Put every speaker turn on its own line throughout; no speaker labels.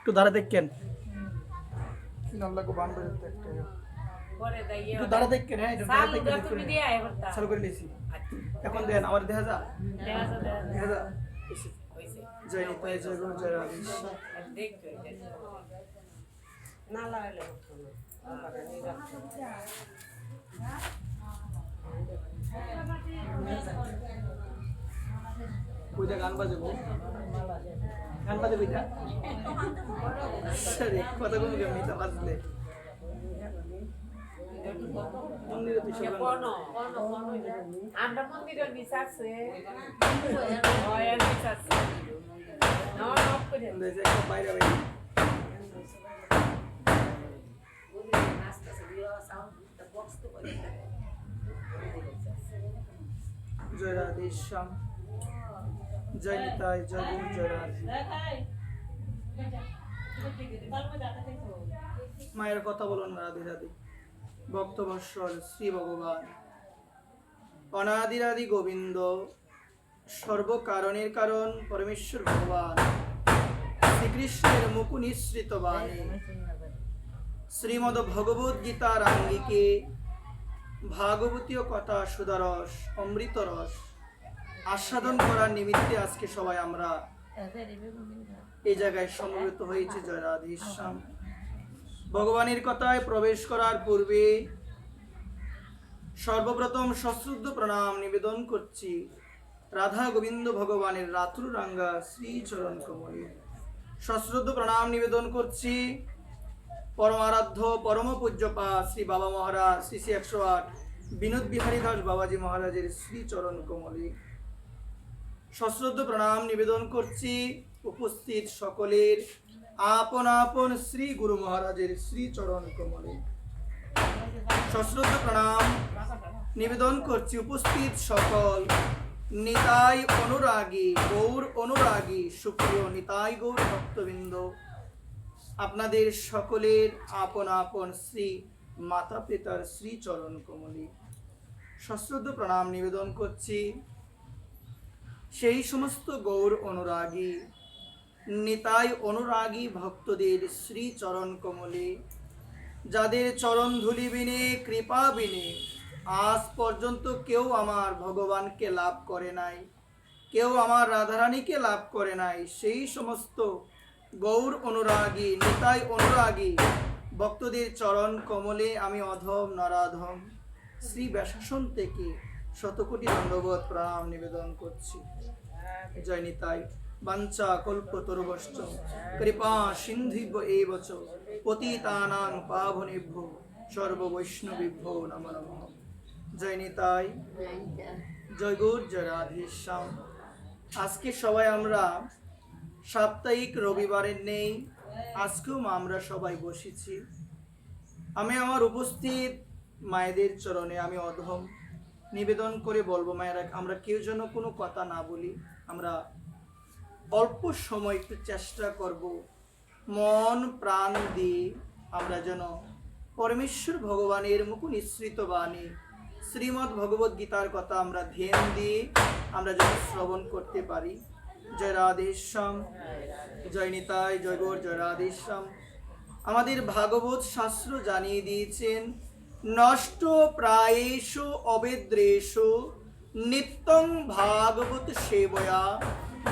একটু দাঁড়া দেখেন আল্লাহ বান বেরোতে একটা একটু দাঁড়া দেখেন। হ্যাঁ একটু দাঁড়া দেখেন চালু করে নিয়েছি এখন দেন আমার দেখা যা দেখা যা জয় নিতাই জয় গুরু জয় রাধেশ
না লাগাইলে
কইটা গান বাজাবো গান বাজাবো এটা সরি কথা কোনো কেমনি তা বাজলে মন্দিরে তো সব
আমরা মন্দিরের নিচাছে হয় নিচাছে না অফ করে
দেশে একটা বাইরে বাইরে জয় রাধেশ শ্যাম জয় নিতাই জয় গুরু জয় রাধে মায়ের কথা বলুন রাধে রাধে ভক্তবৎসল শ্রী ভগবান অনাদিরাদি গোবিন্দ সর্বকারণের কারণ পরমেশ্বর ভগবান শ্রীকৃষ্ণের মুখ নিঃসৃত বাণী শ্রীমদ ভগবদ গীতার আঙ্গিকে ভাগবতীয় কথা সুদারস অমৃত রস আস্বাদন করার নিমিত্তে আজকে সবাই আমরা এই জায়গায় সমবেত হয়েছি। জয় রাধে শ্যাম। ভগবানের কথায় প্রবেশ করার পূর্বে সর্বপ্রথম সশ্রদ্ধ প্রণাম নিবেদন করছি রাধা গোবিন্দ ভগবানের রাত্রুরাঙ্গা শ্রীচরণ কমলে। সশ্রদ্ধ প্রণাম নিবেদন করছি পরমারাধ্য পরম পূজ্যপা শ্রী বাবা মহারাজ শ্রী 108 বিনোদ বিহারী দাস বাবাজি মহারাজের শ্রীচরণ কমলে। সশ্রদ্ধ প্রণাম নিবেদন করছি উপস্থিত সকলের আপন আপন শ্রী গুরু মহারাজের শ্রীচরণ কমলে। সশ্রদ্ধ প্রণাম নিবেদন করছি উপস্থিত সকল নিতাই অনুরাগী গৌর অনুরাগী সুপ্রিয় নিতাই গৌর ভক্তবৃন্দ, আপনাদের সকলের আপন আপন শ্রী মাতা পিতার শ্রীচরণ কমলে সশ্রদ্ধ প্রণাম নিবেদন করছি সেই সমস্ত গৌর অনুরাগী নিতাই অনুরাগী ভক্তদের শ্রীচরণ কমলে, যাদের চরণ ধুলি বিনে কৃপা বিনে আজ পর্যন্ত কেউ আমার ভগবানকে লাভ করে নাই, কেউ আমার রাধারানীকে লাভ করে নাই, সেই সমস্ত গৌর অনুরাগী নিতাই অনুরাগী ভক্তদের চরণ কমলে আমি অধম নরাধম শ্রী ব্যাসাসন থেকে শতকোটি দণ্ডবত প্রণাম নিবেদন করছি। জয় নিতাই। বাঞ্ছা কল্পতরুভশ্চ কৃপা সিন্ধুভ্য এব চ পতিতানাং পাবনেভ্যো সর্ববৈষ্ণবেভ্যো নমো নমঃ। জয় নিতাই জয় গৌর জয় রাধে শ্যাম। আজকে সবাই আমরা সাপ্তাহিক রবিবারের নেই, আজকেও আমরা সবাই বসেছি। আমি আমার উপস্থিত মায়েদের চরণে আমি অধম নিবেদন করে বলবো মায়েরা আমরা কেউ যেন কোনো কথা না বলি, আমরা অল্প সময় একটু চেষ্টা করব মন প্রাণ দিয়ে আমরা যেন পরমেশ্বর ভগবানের মুখ নিঃসৃত বাণী শ্রীমদ্ ভগবদ গীতার কথা আমরা ধ্যান দিয়ে আমরা যেন শ্রবণ করতে পারি। জয় রাধেশ্যাম। জয় নিতাই জয় গৌর জয় রাধেশ্যাম। আমাদের ভাগবত শাস্ত্র জানিয়ে দিয়েছেন নষ্ট প্রায়েষু অবেদ্রেষু নিত্যং ভাগবত সেবয়া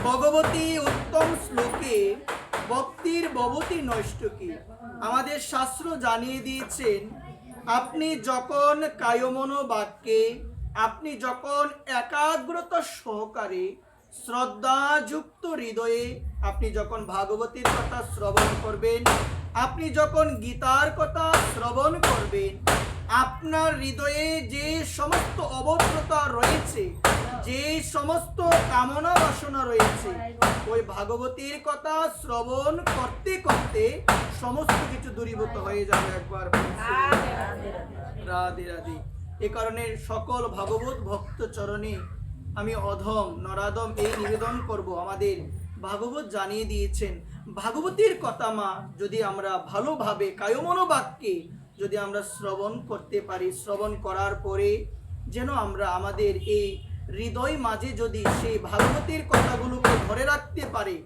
ভগবতী উত্তম শ্লোকে ভক্তির ভবতী নষ্টকে। আমাদের শাস্ত্র জানিয়ে দিয়েছেন আপনি যখন কায়মন বাক্যে আপনি যখন একাগ্রতা সহকারে শ্রদ্ধাযুক্ত হৃদয়ে আপনি যখন ভাগবতীর কথা শ্রবণ করবেন, আপনি যখন গীতার কথা শ্রবণ করবেন, আপনার হৃদয়ে যে সমস্ত অভদ্রতা রয়েছে, যে সমস্ত কামনা বাসনা রয়েছে, ওই ভাগবতীর কথা শ্রবণ করতে করতে সমস্ত কিছু দূরীভূত হয়ে যাবে। একবার রাধে রাধে। এ কারণে সকল ভাগবত ভক্ত চরণে আমি অধম নরাধম এই নিবেদন করব, আমাদের ভাগবত জানিয়ে দিয়েছেন ভাগবতীর কথা মা যদি আমরা ভালোভাবে কায়মনো বাক্যে যদি আমরা শ্রবণ করতে পারি, শ্রবণ করার পরে যেন আমরা আমাদের এই হৃদয় মাঝে যদি সেই ভাগবতের কথাগুলোকে ধরে রাখতে পারে,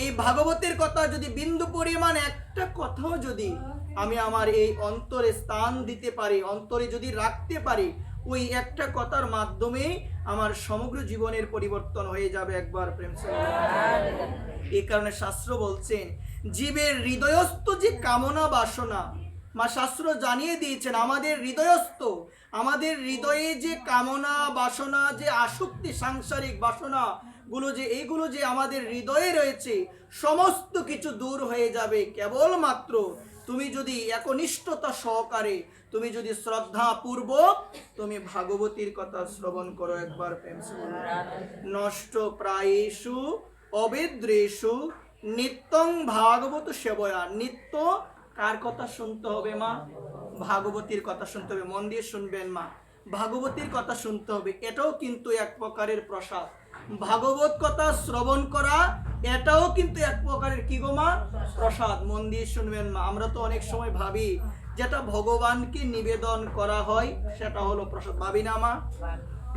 এই ভাগবতের কথা যদি বিন্দু পরিমাণ একটা কথাও যদি আমি আমার এই অন্তরে স্থান দিতে পারি, অন্তরে যদি রাখতে পারি, ওই একটা কথার মাধ্যমে আমার সমগ্র জীবনের পরিবর্তন হয়ে যাবে। একবার প্রেম সে। এই কারণে শাস্ত্র বলছেন জীবের হৃদয়স্থ যে কামনা বাসনা, মা শাস্ত্র জানিয়ে দিয়েছেন আমাদের হৃদয়স্থ, আমাদের হৃদয়ে যে কামনা বাসনা, যে আসক্তি, সাংসারিক বাসনা গুলো, যে এইগুলো যে আমাদের হৃদয়ে রয়েছে, সমস্ত কিছু দূর হয়ে যাবে কেবলমাত্র তুমি যদি একনিষ্ঠতা সহকারে, তুমি যদি শ্রদ্ধা পূর্বক তুমি ভাগবতীর কথা শ্রবণ করো। একবার প্রেম সে। নষ্ট প্রায়েষু অবেদ্রেষু নিত্যং ভাগবত সেবয়া। নিত্য কার কথা শুনতে হবে মা? ভাগবতীর কথা শুনতে হবে। মন দিয়ে শুনবেন মা, ভাগবতীর কথা শুনতে হবে। এটাও কিন্তু এক প্রকারের প্রসাদ। ভাগবত কথা শ্রবণ করা এটাও কিন্তু এক প্রকারের কি গো মা? প্রসাদ। মন দিয়ে শুনবেন মা। আমরা তো অনেক সময় ভাবি যেটা ভগবানকে নিবেদন করা হয় সেটা হলো প্রসাদ, ভাবি না মা?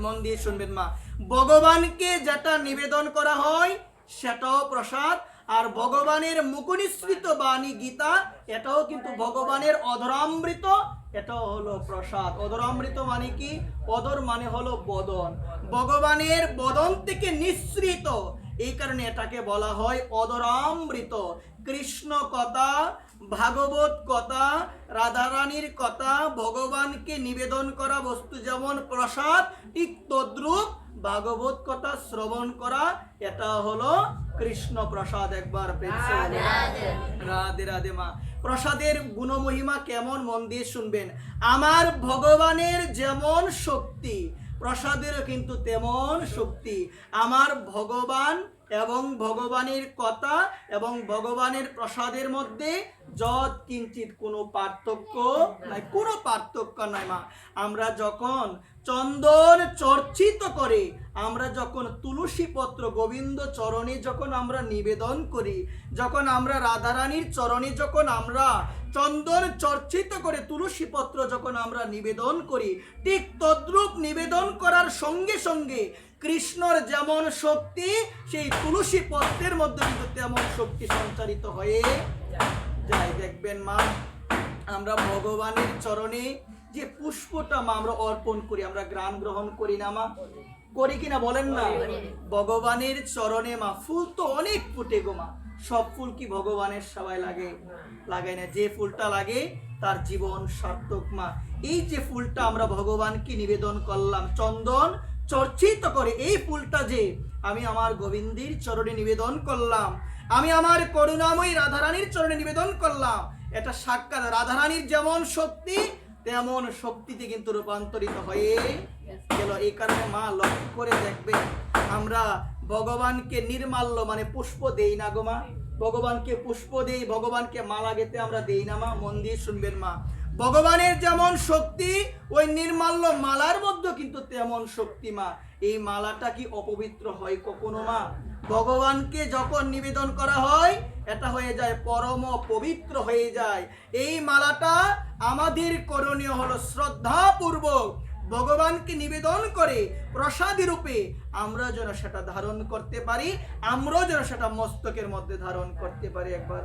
মন দিয়ে শুনবেন মা, ভগবানকে যেটা নিবেদন করা হয় সেটাও প্রসাদ। আর ভগবানের মুখনিসৃত বাণী গীতা, এটাও কিন্তু ভগবানের অধরামৃত, এটাও হলো প্রসাদ। অধরামৃত মানে কি? অধর মানে হলো বদন, ভগবানের বদন থেকে নিঃসৃত, এই কারণে এটাকে বলা হয় অধরামৃত। কৃষ্ণ কথা, ভাগবত কথা, রাধারানীর কথা, ভগবানকে নিবেদন করা বস্তু যেমন প্রসাদ, ঠিক তদ্রূপ ভাগবত কথা শ্রবণ করা এটা হলো কৃষ্ণ প্রসাদ। একবার রাধে রাধে মা। প্রসাদের গুণমহিমা কেমন? মন দিয়ে শুনবেন। আমার ভগবানের যেমন শক্তি, প্রসাদেরও কিন্তু তেমন শক্তি। আমার ভগবান এবং ভগবানের কথা এবং ভগবানের প্রসাদের মধ্যে যৎ কিঞ্চিত কোনো পার্থক্য নাই, কোনো পার্থক্য নাই মা। আমরা যখন চন্দন চর্চিত করে, আমরা যখন তুলসী পত্র গোবিন্দ চরণে যখন আমরা নিবেদন করি, যখন আমরা রাধারানীর চরণে যখন আমরা চন্দন চর্চিত করে তুলসী পত্র যখন আমরা নিবেদন করি, ঠিক তদ্রূপ নিবেদন করার সঙ্গে সঙ্গে কৃষ্ণর যেমন শক্তি, সেই তুলসী পত্রের মধ্যে কিন্তু তেমন শক্তি সঞ্চারিত হয়ে যায়। দেখবেন মা, আমরা ভগবানের চরণে যে পুষ্পটা মা আমরা অর্পণ করি, আমরা গ্রাণ গ্রহণ করি না মা? করি কিনা বলেন না? ভগবানের চরণে মা ফুল তো অনেক ফুটে গো মা। সব ফুল কি ভগবানের সেবায় লাগে? লাগায় না। যে ফুলটা লাগে তার জীবন সার্থক মা। এই যে ফুলটা আমরা ভগবানকে নিবেদন করলাম চন্দন চর্চিত করে, এই ফুলটা যে আমি আমার গোবিন্দের চরণে নিবেদন করলাম, আমি আমার করুণাময়ী রাধারানীর চরণে নিবেদন করলাম, এটা সাক্ষাৎ রাধারানীর যেমন শক্তি তেমন শক্তিতে কিন্তু রূপান্তরিত হয়ে গেল। এই কারণে মা লক্ষ্য করে দেখবেন, আমরা ভগবানকে নির্মাল্য মানে পুষ্প দেই না গো মা। ভগবানকে পুষ্প দেই, ভগবানকে মালা গেতে আমরা দেই না মা। মন দিয়ে শুনবেন মা, ভগবানের যেমন শক্তি ওই নির্মাল্য মালার মধ্যে কিন্তু তেমন শক্তি মা। এই মালাটা কি অপবিত্র হয় কখনো মা? ভগবানকে যখন নিবেদন করা হয় এটা হয়ে যায় পরম পবিত্র হয়ে যায়। এই মালাটা আমাদের করণীয় হলো শ্রদ্ধাপূর্বক ভগবানকে নিবেদন করে প্রসাদী রূপে আমরা যেন সেটা ধারণ করতে পারি, আমরাও যেন সেটা মস্তকের মধ্যে ধারণ করতে পারি। একবার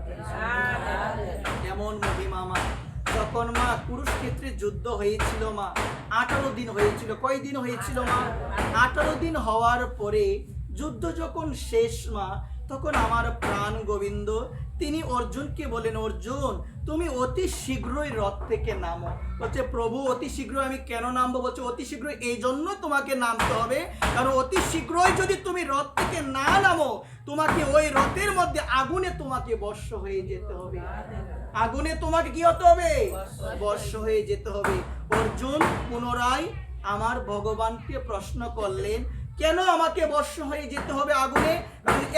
এমন মহিমা মা। যখন মা কুরুক্ষেত্রে যুদ্ধ হয়েছিল মা, 18 দিন হয়েছিল। কয় দিন হয়েছিল মা? 18 দিন হওয়ার পরে যুদ্ধ যখন শেষ মা, তখন আমার প্রাণ গোবিন্দ তিনি অর্জুনকে বলেন, অর্জুন তুমি অতি শীঘ্রই রথ থেকে নামো। বলছে প্রভু অতি শীঘ্রই আমি কেন নামবো? বলছে অতি শীঘ্রই এই জন্য তোমাকে নামতে হবে, কারণ অতি শীঘ্রই যদি তুমি রথ থেকে না নামো, তোমাকে ওই রথের মধ্যে আগুনে তোমাকে বর্ষ হয়ে যেতে হবে। আগুনে তোমাকে কি হতে হবে? বর্ষ হয়ে যেতে হবে। অর্জুন পুনরায় আমার ভগবানকে প্রশ্ন করলেন, কেন আমাকে বর্ষ হয়ে যেতে হবে আগুনে?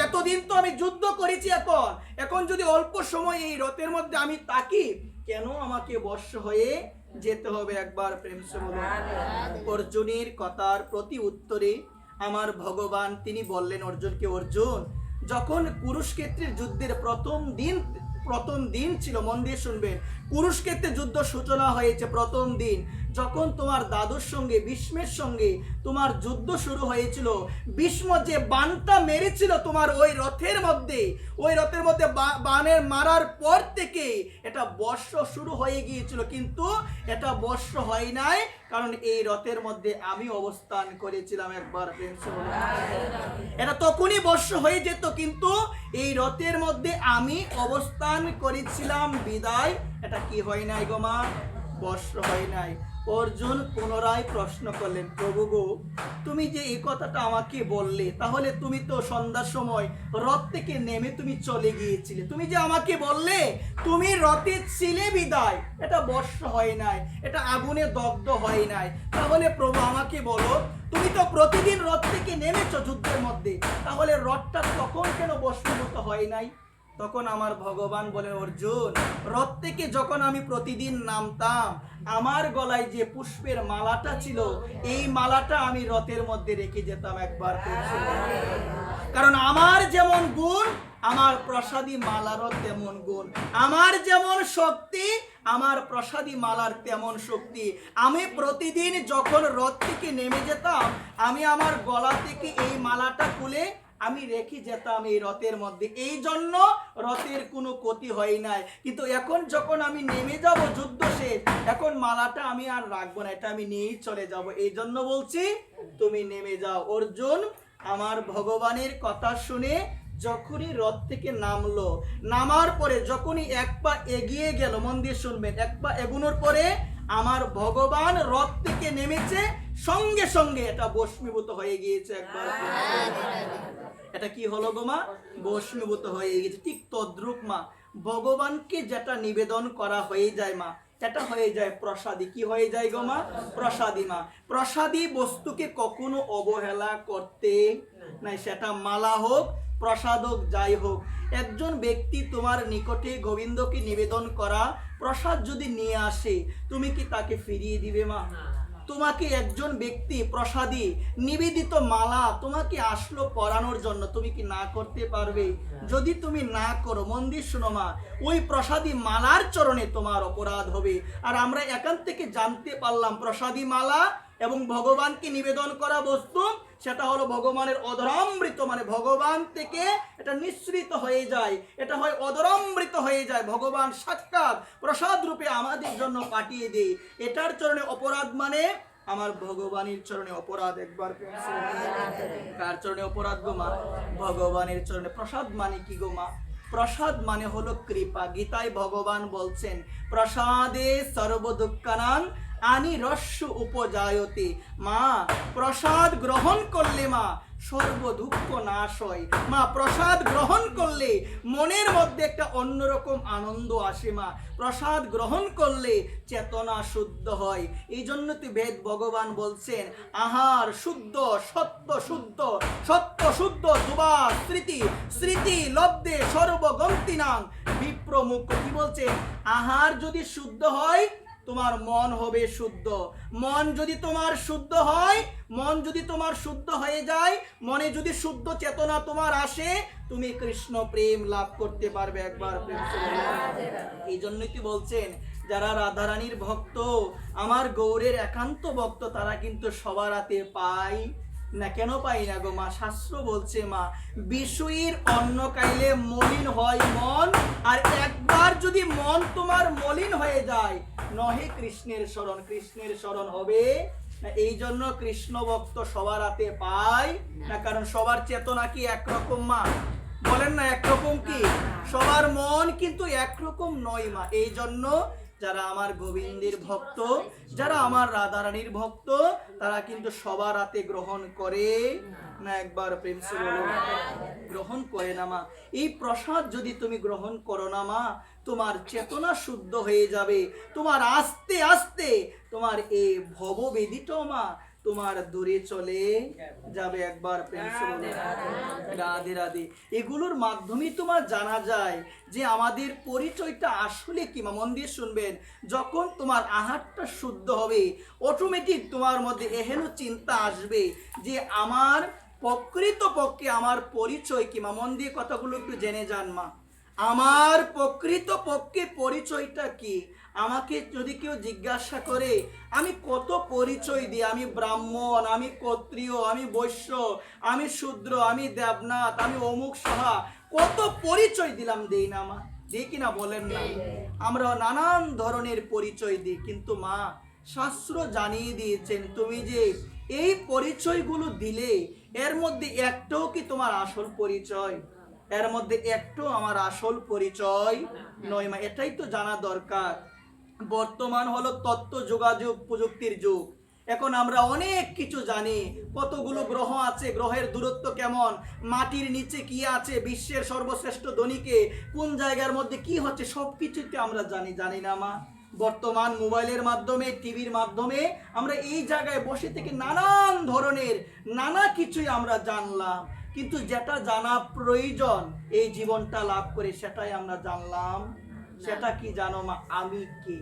এতদিন তো আমি যুদ্ধ করেছি, এখন যদি অল্প সময় এই রথের মধ্যে আমি থাকি, কেন আমাকে বর্ষ হয়ে যেতে হবে? একবার প্রেম সে বলুন। অর্জুনের কথার প্রতি উত্তরে আমার ভগবান তিনি বললেন অর্জুনকে, অর্জুন যখন কুরুক্ষেত্রের যুদ্ধের প্রথম দিন ছিল, মন দিয়ে শুনবেন, কুরুক্ষেত্রে যুদ্ধ সূচনা হয়েছে প্রথম দিন যখন তোমার দাদুর সঙ্গে ভীষ্মের সঙ্গে তোমার যুদ্ধ শুরু হয়েছিল, ভীষ্ম যে বাণটা মেরেছিল তোমার ওই রথের মধ্যে বাণের মারার পর থেকে এটা বর্ষ শুরু হয়ে গিয়েছিল, কিন্তু এটা বর্ষ হয় নাই, কারণ এই রথের মধ্যে আমি অবস্থান করেছিলাম। একবার প্রেম সে বলুন। এটা তখনই বর্ষ হয়ে যেত, কিন্তু এই রথের মধ্যে আমি অবস্থান করেছিলাম বিদায় এটা কি হয় নাই গো মা, বর্ষ হয় নাই। অর্জুন পুনরায় প্রশ্ন করলেন, প্রভু গো, তুমি যে এই কথাটা আমাকে বললে, তাহলে তুমি তো সন্ধ্যার সময় রথ থেকে নেমে তুমি চলে গিয়েছিলে, তুমি যে আমাকে বললে তুমি রথে ছিলে বিদায় এটা বর্ষ হয় নাই, এটা আগুনে দগ্ধ হয় নাই, তাহলে প্রভু আমাকে বলো, তুমি তো প্রতিদিন রথ থেকে নেমেছো যুদ্ধের মধ্যে, তাহলে রথটা তখন কেন বর্ষভূত হয় নাই? তখন আমার ভগবান বলে, অর্জুন, রথ থেকে যখন আমি প্রতিদিন নামতাম, আমার গলায় যে পুষ্পের মালাটা ছিল, এই মালাটা আমি রথের মধ্যে রেখে যেতাম। একবার কারণ আমার যেমন গুণ, আমার প্রসাদী মালারও তেমন গুণ, আমার যেমন শক্তি, আমার প্রসাদী মালার তেমন শক্তি। আমি প্রতিদিন যখন রথ থেকে নেমে যেতাম, আমি আমার গলা থেকে এই মালাটা খুলে আমি রেখে যেতাম এই রথের মধ্যে, এই জন্য রথের কোনো ক্ষতি হয় নাই। কিন্তু এখন যখন আমি নেমে যাব যুদ্ধ শেষ, এখন মালাটা আমি আর রাখবো না, এটা আমি নিয়েই চলে যাব, এই জন্য বলছি তুমি নেমে যাও। অর্জুন আমার ভগবানের কথা শুনে যখনই রথ থেকে নামলো, নামার পরে যখনই এক পা এগিয়ে গেল, মন দিয়ে শুনবেন, এক পা এগোনোর পরে আমার ভগবান রথ থেকে নেমেছে, সঙ্গে সঙ্গে এটা ভস্মীভূত হয়ে গিয়েছে। একবার এটা কি হলো গো মা, ভস্মীভূত হয়ে গেছে। ঠিক তদ্রূপ মা, ভগবানকে যেটা নিবেদন করা হয়ে যায় মা, এটা হয়ে যায় প্রসাদী। কি হয়ে যায় গো মা, প্রসাদী মা। প্রসাদী বস্তুকে কখনো অবহেলা করতে নাই, সেটা মালা হোক, প্রসাদ হোক, যাই হোক। একজন ব্যক্তি তোমার নিকটে গোবিন্দকে নিবেদন করা প্রসাদ যদি নিয়ে আসে, তুমি কি তাকে ফিরিয়ে দিবে মা? তোমাকে একজন ব্যক্তি প্রসাদী নিবেদিত মালা তোমাকে আসলো পরানোর জন্য, তুমি কি না করতে পারবে? যদি তুমি না করো, মন দিয়ে শোনো মা, ওই প্রসাদী মালার চরণে তোমার অপরাধ হবে। আর আমরা এখান থেকে জানতে পারলাম প্রসাদী মালা এবং ভগবানকে নিবেদন করা বস্তু, সেটা হলো ভগবানের অধরামৃত, মানে ভগবান থেকে এটা নিঃসৃত হয়ে যায়, এটা হয় অধরামৃত হয়ে যায়, ভগবান সাক্ষাৎ প্রসাদ রূপে আমাদের জন্য পাঠিয়ে দেয়। এটার চরণে অপরাধ মানে আমার ভগবানের চরণে অপরাধ। একবার কার চরণে অপরাধ গো মা? ভগবানের চরণে। প্রসাদ মানে কি গো মা? প্রসাদ মানে হলো কৃপা। গীতায় ভগবান বলছেন, প্রসাদে সর্ব দুঃখানাং আনি রস্য উপজায়তে। মা, প্রসাদ গ্রহণ করলে মা সর্ব দুঃখ নাশ হয়। মা, প্রসাদ গ্রহণ করলে মনের মধ্যে একটা অন্যরকম আনন্দ আসে। মা, প্রসাদ গ্রহণ করলে চেতনা শুদ্ধ হয়। এই জন্য তো বেদ ভগবান বলছেন, আহার শুদ্ধ, সত্য শুদ্ধ, সত্য শুদ্ধ দুবা স্মৃতি, স্মৃতি লব্ধে সর্বগন্তিনাং বিপ্রমুখ। কি বলছেন? আহার যদি শুদ্ধ হয়, তোমার মন হবে শুদ্ধ। মন যদি তোমার শুদ্ধ হয়, মন যদি তোমার শুদ্ধ হয়ে যায়, মনে যদি শুদ্ধ চেতনা তোমার আসে, তুমি কৃষ্ণ প্রেম লাভ করতে পারবে। একবার প্রেম। এই জন্যই কি বলছেন, যারা রাধারানীর ভক্ত, আমার গৌরের একান্ত ভক্ত, তারা কিন্তু সবার হাতে পায় না। কেন পাই না গো মা? শাস্ত্র বলছে মা, বিষয়ীর অন্ন খাইলে মলিন হয় মন, আর একবার যদি মন তোমার মলিন হয়ে যায়, নহে কৃষ্ণের শরণ, কৃষ্ণের শরণ হবে না। এই জন্য কৃষ্ণ ভক্ত সবার হাতে পায় না, কারণ সবার চেতনা কি একরকম মা? বলেন না একরকম? কি সবার মন কিন্তু একরকম নয় মা। এই জন্য যারা আমার গোবিন্দের ভক্ত, যারা আমার রাধারানীর ভক্ত, তারা কিন্তু সবার হাতে গ্রহণ করে না। একবার প্রেম সে বলো, গ্রহণ করে না মা। এই প্রসাদ যদি তুমি গ্রহণ করো না মা, তোমার চেতনা শুদ্ধ হয়ে যাবে, তোমার আস্তে আস্তে তোমার এই ভববেদিটাও মা তোমার দূরে চলে যাবে। একবার প্রেম সে বলো, রাধে রাধে। এগুলোর মাধ্যমে তোমার জানা যায় যে আমাদের পরিচয়টা আসলে কি মা। মন দিয়ে শুনবেন, যখন তোমার আহারটা শুদ্ধ হবে, অটোমেটিক তোমার মধ্যে এহেন চিন্তা আসবে যে আমার প্রকৃতপক্ষে আমার পরিচয় কি মা। মন দিয়ে কথাগুলো একটু জেনে যান মা। আমার প্রকৃত পক্ষে পরিচয়টা কি? আমাকে যদি কেউ জিজ্ঞাসা করে আমি কত পরিচয় দিই, আমি ব্রাহ্মণ, আমি ক্ষত্রিয়, আমি বৈশ্য, আমি শূদ্র, আমি দেবনাথ, আমি অমুক সাহা, কত পরিচয় দিলাম, দেই না মা? দিই কিনা বলেন না? আমরা নানান ধরনের পরিচয় দিই, কিন্তু মা শাস্ত্র জানিয়ে দিয়েছেন তুমি যে এই পরিচয়গুলো দিলে এর মধ্যে একটাও কি তোমার আসল পরিচয়? এর মধ্যে একটু আমার আসল পরিচয় নয় মা। এটাই তো জানা দরকার। বর্তমান হলো তথ্য যোগাযোগ প্রযুক্তির যুগ। এখন আমরা অনেক কিছু জানি, কতগুলো গ্রহ আছে, গ্রহের দূরত্ব কেমন, মাটির নিচে কি আছে, বিশ্বের সর্বশ্রেষ্ঠ ধনীকে, কোন জায়গার মধ্যে কি হচ্ছে, সব কিছুতে আমরা জানি না মা? বর্তমান মোবাইলের মাধ্যমে, টিভির মাধ্যমে আমরা এই জায়গায় বসে থেকে নানান ধরনের নানা কিছুই আমরা জানলাম, কিন্তু যেটা জানা প্রয়োজন এই জীবনটা লাভ করে সেটাই আমরা জানলাম। সেটা কি জানো মা? আমি কে?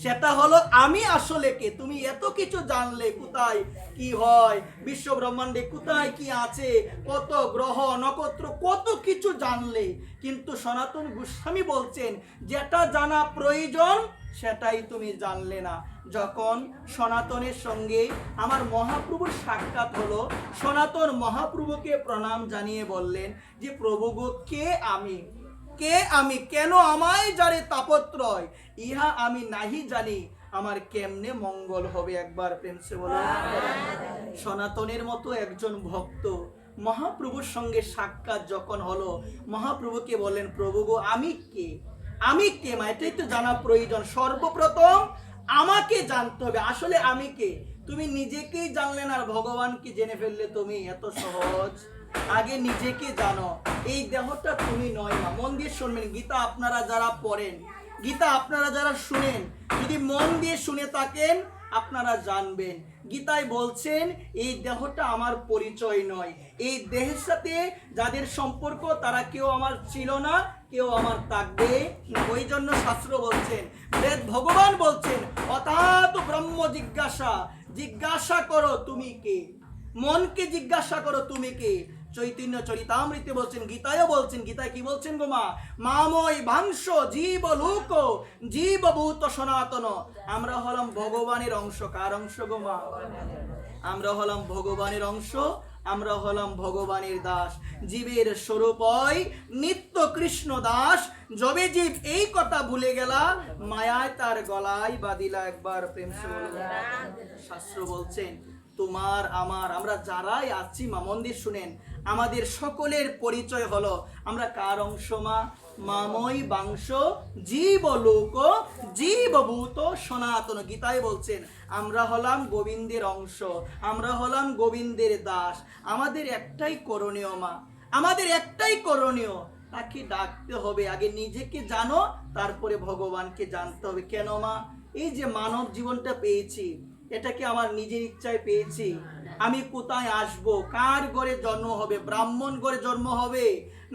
সেটা হলো আমি আসলে কে। তুমি এত কিছু জানলে কোথায় কি হয়, বিশ্ব ব্রহ্মাণ্ডে কোথায় কি আছে, কত গ্রহ নক্ষত্র, কত কিছু জানলে, কিন্তু সনাতন গোস্বামী বলছেন যেটা জানা প্রয়োজন সেটাই তুমি জানলে না। যখন সনাতনের সঙ্গে আমার মহাপ্রভুর সাক্ষাৎ হলো, সনাতন মহাপ্রভুকে প্রণাম জানিয়ে বললেন যে প্রভু গো, কে আমি? কে আমি? কেন আমায় যারে তাপত্রয়, ইহা আমি নাহি জানি, আমার কেমনে মঙ্গল হবে? একবার প্রেম সে বলো। সনাতনের মতো একজন ভক্ত মহাপ্রভুর সঙ্গে সাক্ষাৎ যখন হলো, মহাপ্রভুকে বলেন প্রভু গো, আমি কে? আমি কে মা? এটাই তো জানা প্রয়োজন। সর্বপ্রথম আমাকে জানতে হবে, আসলে আমি কে। তুমি নিজেকেই জানলে না, আর ভগবানকে জেনে ফেললে তুমি? এত সহজ? আগে নিজেকে জানো। এই দেহটা তুমি নয় মা। মন দিয়ে শুনবেন, গীতা আপনারা যারা পড়েন, গীতা আপনারা যারা শুনেন, যদি মন দিয়ে শুনে থাকেন আপনারা জানবেন, গীতায় বলছেন এই দেহটা আমার পরিচয় নয়। এই দেহের সাথে যাদের সম্পর্ক তারা কেউ আমার ছিল না, কেউ আমার থাকবে না। ওই জন্য শাস্ত্র বলছেন, বেদ ভগবান বলছেন, অথাত ব্রহ্ম জিজ্ঞাসা, জিজ্ঞাসা করো তুমি কে। মনকে জিজ্ঞাসা করো তুমি কে। চৈতন্য চরিতামৃতে বলছেন, গীতায়ও বলছেন। গীতায় কি বলছেন গো মা? মাময় ভাংশ জীব লোক জীবভূত সনাতন। আমরা হলাম ভগবানের অংশ। কার অংশ গো মা? আমরা হলাম ভগবানের অংশ, আমরা হলাম ভগবানের দাস। জীবের স্বরূপই নিত্য কৃষ্ণ দাস, যবে জীব এই কথা ভুলে গেলা, মায়ায় তার গলায় বাঁধিলা। একবার প্রেম সে বলো। শাস্ত্র বলছেন তোমার আমার, আমরা যারাই আছি মা, মন্দির শুনেন, আমাদের সকলের পরিচয় হলো আমরা কার অংশ মা? মাময় বাংশ জীব লোক জীবভূত সনাতন। গীতায় বলছেন আমরা হলাম গোবিন্দের অংশ, আমরা হলাম গোবিন্দের দাস। আমাদের একটাই করণীয় মা, আমাদের একটাই করণীয়, তাকে ডাকতে হবে। আগে নিজেকে জানো, তারপরে ভগবানকে জানতে হবে। কেন মা? এই যে মানব জীবনটা পেয়েছি, এটা কি আমার নিজের ইচ্ছায় পেয়েছি? আমি কোথায় আসব? কার ঘরে জন্ম হবে? ব্রাহ্মণ ঘরে জন্ম হবে,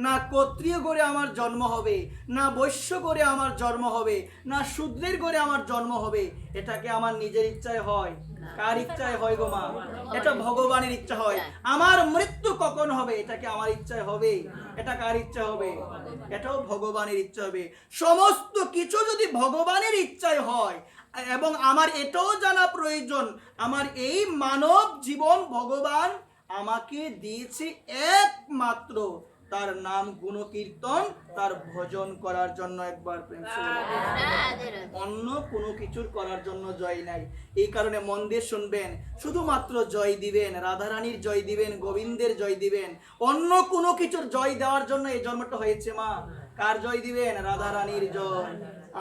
না ক্ষত্রিয় ঘরে আমার জন্ম হবে, না বৈশ্য ঘরে আমার জন্ম হবে, না শূদ্রের ঘরে আমার জন্ম হবে? এটাকে আমার নিজের ইচ্ছায় হয়? কার ইচ্ছায় হয় গো মা? এটা ভগবানের ইচ্ছা হয়। আমার মৃত্যু কখন হবে? এটা কি আমার ইচ্ছায় হবে? এটা কার ইচ্ছা হবে? এটাও ভগবানের ইচ্ছা হবে। সমস্ত কিছু যদি ভগবানের ইচ্ছায় হয়, এবং আমার এটাও জানা প্রয়োজন, আমার এই মানব জীবন ভগবান আমাকে দিয়েছে একমাত্র তার নাম গুণকীর্তন, তার ভজন করার জন্য। একবার প্রেম সে বলো। অন্য কোনো কিছুর করার জন্য জয় নাই। এই কারণে মন দিয়ে শুনবেন, শুধুমাত্র জয় দিবেন, রাধারানীর জয় দিবেন, গোবিন্দের জয় দিবেন। অন্য কোনো কিছুর জয় দেওয়ার জন্য এই জন্মটা হয়েছে মা। কার জয় দিবেন? রাধারানীর জয়,